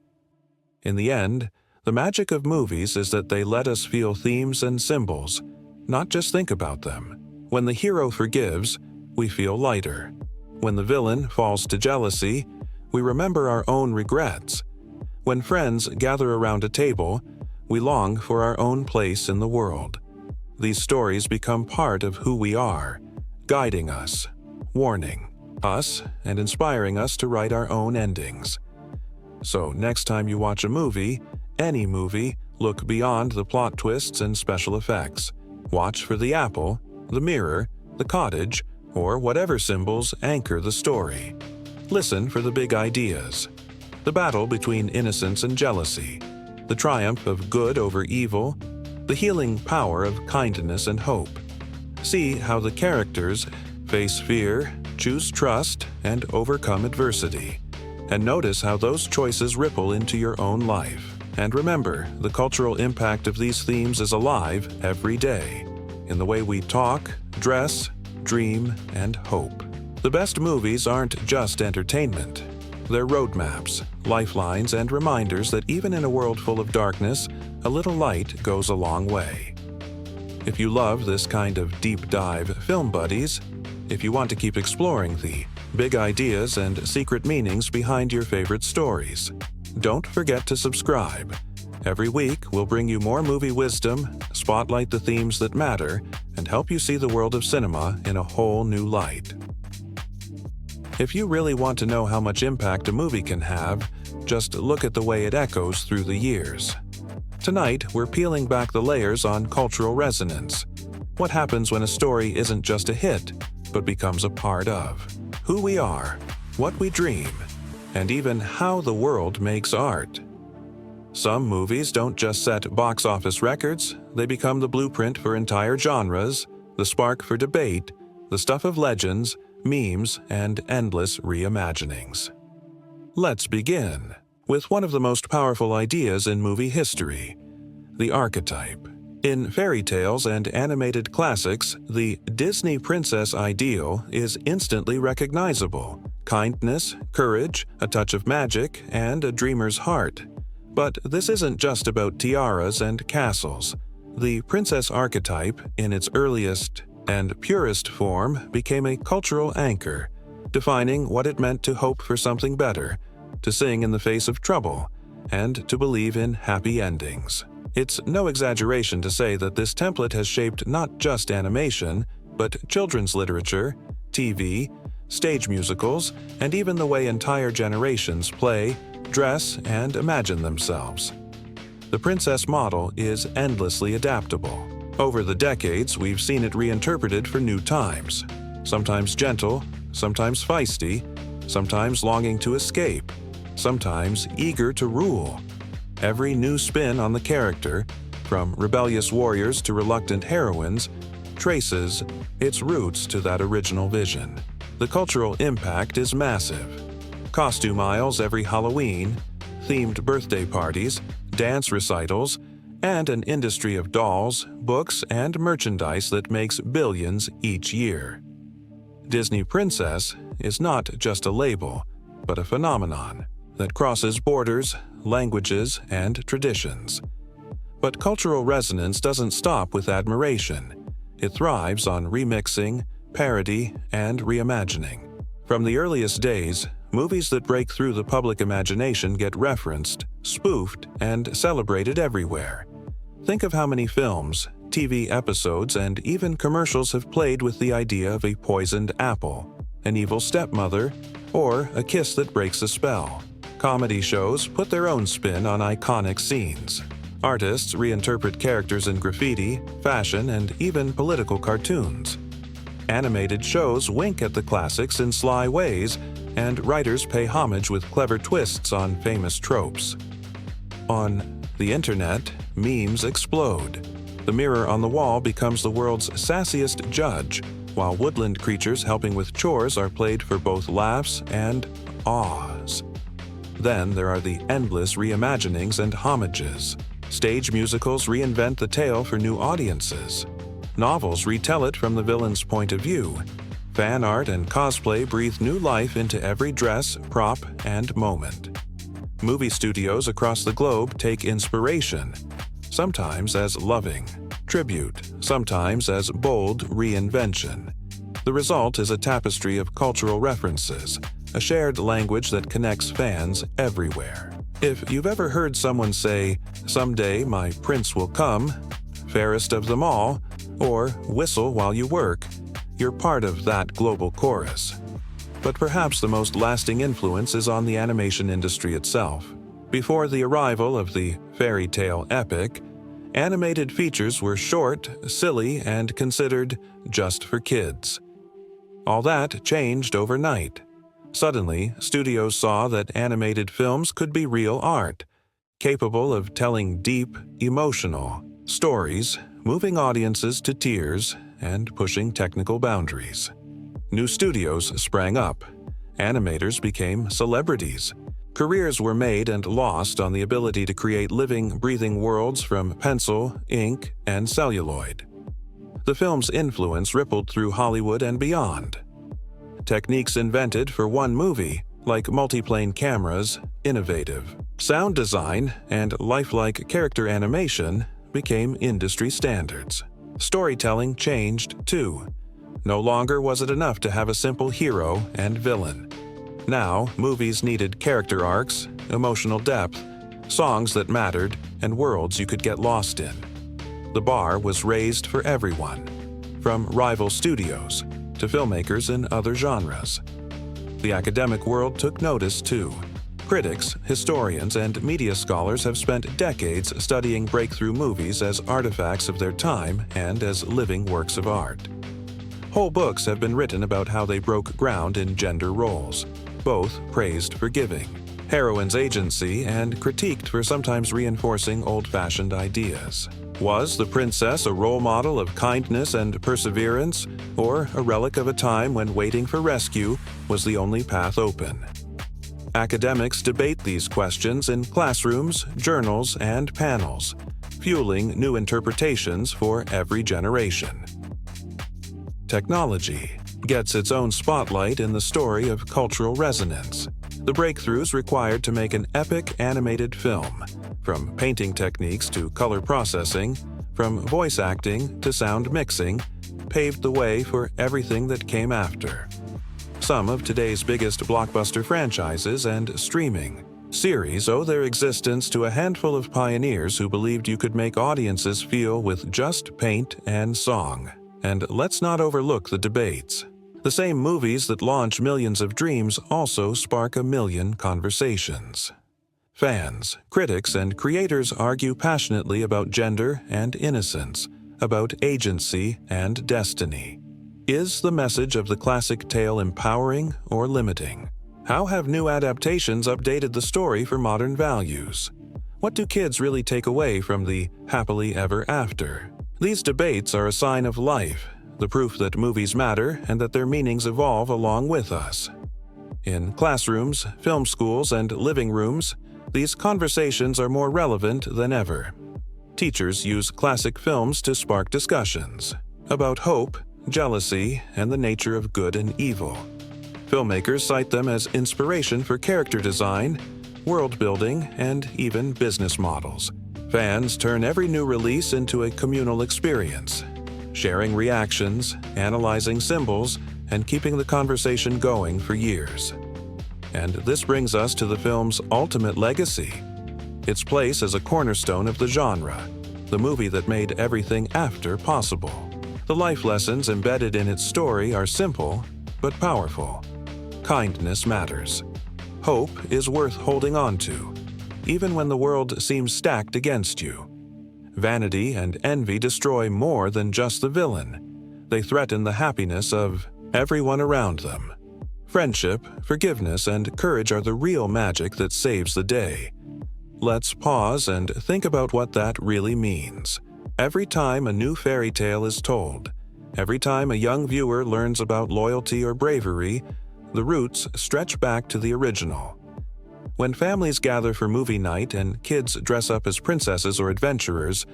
In the end, the magic of movies is that they let us feel themes and symbols, not just think about them. When the hero forgives, we feel lighter. When the villain falls to jealousy, we remember our own regrets. When friends gather around a table, we long for our own place in the world. These stories become part of who we are, guiding us, warning us, and inspiring us to write our own endings. So next time you watch a movie, any movie, look beyond the plot twists and special effects. Watch for the apple, the mirror, the cottage, or whatever symbols anchor the story. Listen for the big ideas. The battle between innocence and jealousy, the triumph of good over evil, the healing power of kindness and hope. See how the characters face fear, choose trust, and overcome adversity. And notice how those choices ripple into your own life. And remember, the cultural impact of these themes is alive every day, in the way we talk, dress, dream, and hope. The best movies aren't just entertainment. They're roadmaps, lifelines, and reminders that even in a world full of darkness, a little light goes a long way. If you love this kind of deep dive film buddies, if you want to keep exploring the big ideas and secret meanings behind your favorite stories, don't forget to subscribe. Every week, we'll bring you more movie wisdom, spotlight the themes that matter, and help you see the world of cinema in a whole new light. If you really want to know how much impact a movie can have, just look at the way it echoes through the years. Tonight, we're peeling back the layers on cultural resonance. What happens when a story isn't just a hit, but becomes a part of who we are, what we dream, and even how the world makes art. Some movies don't just set box office records, they become the blueprint for entire genres, the spark for debate, the stuff of legends, memes, and endless reimaginings. Let's begin with one of the most powerful ideas in movie history, the archetype. In fairy tales and animated classics, the Disney princess ideal is instantly recognizable: kindness, courage, a touch of magic, and a dreamer's heart. But this isn't just about tiaras and castles. The princess archetype, in its earliest and purest form, became a cultural anchor, defining what it meant to hope for something better, to sing in the face of trouble, and to believe in happy endings. It's no exaggeration to say that this template has shaped not just animation, but children's literature, TV, stage musicals, and even the way entire generations play, dress, and imagine themselves. The princess model is endlessly adaptable. Over the decades, we've seen it reinterpreted for new times. Sometimes gentle, sometimes feisty, sometimes longing to escape, sometimes eager to rule. Every new spin on the character, from rebellious warriors to reluctant heroines, traces its roots to that original vision. The cultural impact is massive. Costume aisles every Halloween, themed birthday parties, dance recitals, and an industry of dolls, books, and merchandise that makes billions each year. Disney Princess is not just a label, but a phenomenon that crosses borders, languages, and traditions. But cultural resonance doesn't stop with admiration. It thrives on remixing, parody, and reimagining. From the earliest days, movies that break through the public imagination get referenced, spoofed, and celebrated everywhere. Think of how many films, TV episodes, and even commercials have played with the idea of a poisoned apple, an evil stepmother, or a kiss that breaks a spell. Comedy shows put their own spin on iconic scenes. Artists reinterpret characters in graffiti, fashion, and even political cartoons. Animated shows wink at the classics in sly ways, and writers pay homage with clever twists on famous tropes. On the internet, memes explode. The mirror on the wall becomes the world's sassiest judge, while woodland creatures helping with chores are played for both laughs and awes. Then there are the endless reimaginings and homages. Stage musicals reinvent the tale for new audiences. Novels retell it from the villain's point of view. Fan art and cosplay breathe new life into every dress, prop, and moment. Movie studios across the globe take inspiration, sometimes as loving tribute, sometimes as bold reinvention. The result is a tapestry of cultural references, a shared language that connects fans everywhere. If you've ever heard someone say, "Someday my prince will come," "Fairest of them all," or "Whistle while you work," you're part of that global chorus. But perhaps the most lasting influence is on the animation industry itself. Before the arrival of the fairy tale epic, animated features were short, silly, and considered just for kids. All that changed overnight. Suddenly, studios saw that animated films could be real art, capable of telling deep, emotional stories, moving audiences to tears, and pushing technical boundaries. New studios sprang up. Animators became celebrities. Careers were made and lost on the ability to create living, breathing worlds from pencil, ink, and celluloid. The film's influence rippled through Hollywood and beyond. Techniques invented for one movie, like multiplane cameras, innovative. Sound design and lifelike character animation became industry standards. Storytelling changed, too. No longer was it enough to have a simple hero and villain. Now, movies needed character arcs, emotional depth, songs that mattered, and worlds you could get lost in. The bar was raised for everyone, from rival studios to filmmakers in other genres. The academic world took notice, too. Critics, historians, and media scholars have spent decades studying breakthrough movies as artifacts of their time and as living works of art. Whole books have been written about how they broke ground in gender roles, both praised for giving, heroine's agency, and critiqued for sometimes reinforcing old-fashioned ideas. Was the princess a role model of kindness and perseverance, or a relic of a time when waiting for rescue was the only path open? Academics debate these questions in classrooms, journals, and panels, fueling new interpretations for every generation. Technology gets its own spotlight in the story of cultural resonance. The breakthroughs required to make an epic animated film, from painting techniques to color processing, from voice acting to sound mixing, paved the way for everything that came after. Some of today's biggest blockbuster franchises and streaming series owe their existence to a handful of pioneers who believed you could make audiences feel with just paint and song. And let's not overlook the debates. The same movies that launch millions of dreams also spark a million conversations. Fans, critics, and creators argue passionately about gender and innocence, about agency and destiny. Is the message of the classic tale empowering or limiting? How have new adaptations updated the story for modern values? What do kids really take away from the happily ever after? These debates are a sign of life, the proof that movies matter and that their meanings evolve along with us. In classrooms, film schools, and living rooms, these conversations are more relevant than ever. Teachers use classic films to spark discussions about hope, jealousy, and the nature of good and evil. Filmmakers cite them as inspiration for character design, world building, and even business models. Fans turn every new release into a communal experience, sharing reactions, analyzing symbols, and keeping the conversation going for years. And this brings us to the film's ultimate legacy, its place as a cornerstone of the genre, the movie that made everything after possible. The life lessons embedded in its story are simple but powerful. Kindness matters. Hope is worth holding on to, even when the world seems stacked against you. Vanity and envy destroy more than just the villain. They threaten the happiness of everyone around them. Friendship, forgiveness, and courage are the real magic that saves the day. Let's pause and think about what that really means. Every time a new fairy tale is told, every time a young viewer learns about loyalty or bravery, the roots stretch back to the original. When families gather for movie night and kids dress up as princesses or adventurers,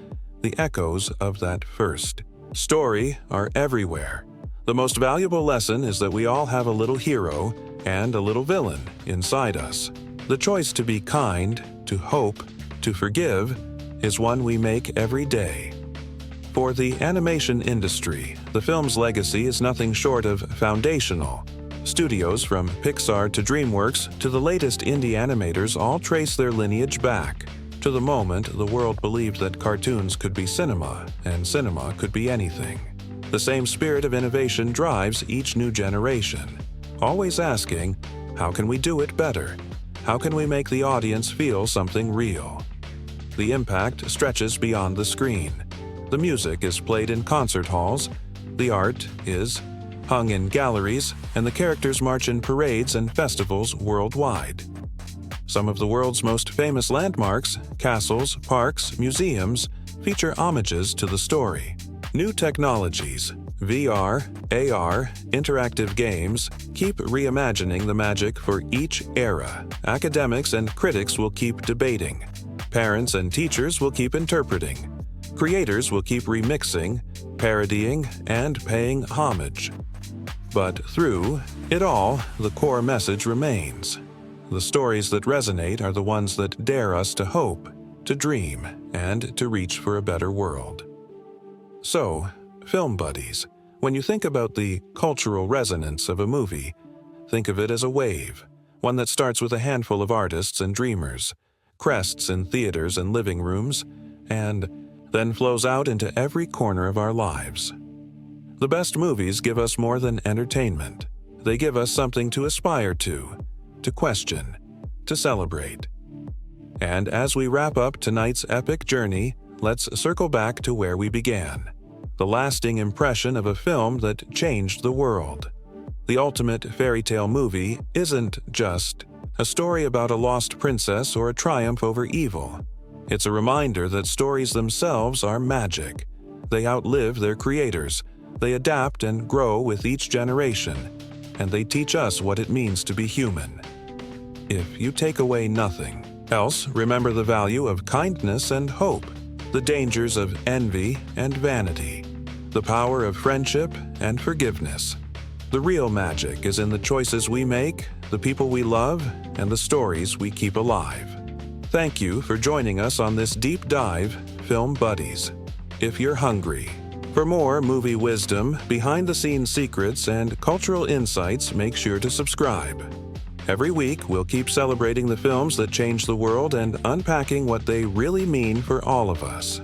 the echoes of that first story are everywhere. The most valuable lesson is that we all have a little hero and a little villain inside us. The choice to be kind, to hope, to forgive is one we make every day. For the animation industry, the film's legacy is nothing short of foundational. Studios from Pixar to DreamWorks to the latest indie animators all trace their lineage back to the moment the world believed that cartoons could be cinema and cinema could be anything. The same spirit of innovation drives each new generation, always asking, how can we do it better? How can we make the audience feel something real? The impact stretches beyond the screen. The music is played in concert halls, the art is hung in galleries, and the characters march in parades and festivals worldwide. Some of the world's most famous landmarks, castles, parks, museums, feature homages to the story. New technologies, VR, AR, interactive games, keep reimagining the magic for each era. Academics and critics will keep debating. Parents and teachers will keep interpreting. Creators will keep remixing, parodying, and paying homage. But through it all, the core message remains. The stories that resonate are the ones that dare us to hope, to dream, and to reach for a better world. So, film buddies, when you think about the cultural resonance of a movie, think of it as a wave, one that starts with a handful of artists and dreamers, crests in theaters and living rooms, and then flows out into every corner of our lives. The best movies give us more than entertainment. They give us something to aspire to question, to celebrate. And as we wrap up tonight's epic journey, let's circle back to where we began. The lasting impression of a film that changed the world. The ultimate fairy tale movie isn't just a story about a lost princess or a triumph over evil. It's a reminder that stories themselves are magic. They outlive their creators. They adapt and grow with each generation, and they teach us what it means to be human. If you take away nothing else, remember the value of kindness and hope, the dangers of envy and vanity, the power of friendship and forgiveness. The real magic is in the choices we make, the people we love, and the stories we keep alive. Thank you for joining us on this deep dive, Film Buddies. If you're hungry for more movie wisdom, behind-the-scenes secrets, and cultural insights, make sure to subscribe. Every week, we'll keep celebrating the films that change the world and unpacking what they really mean for all of us.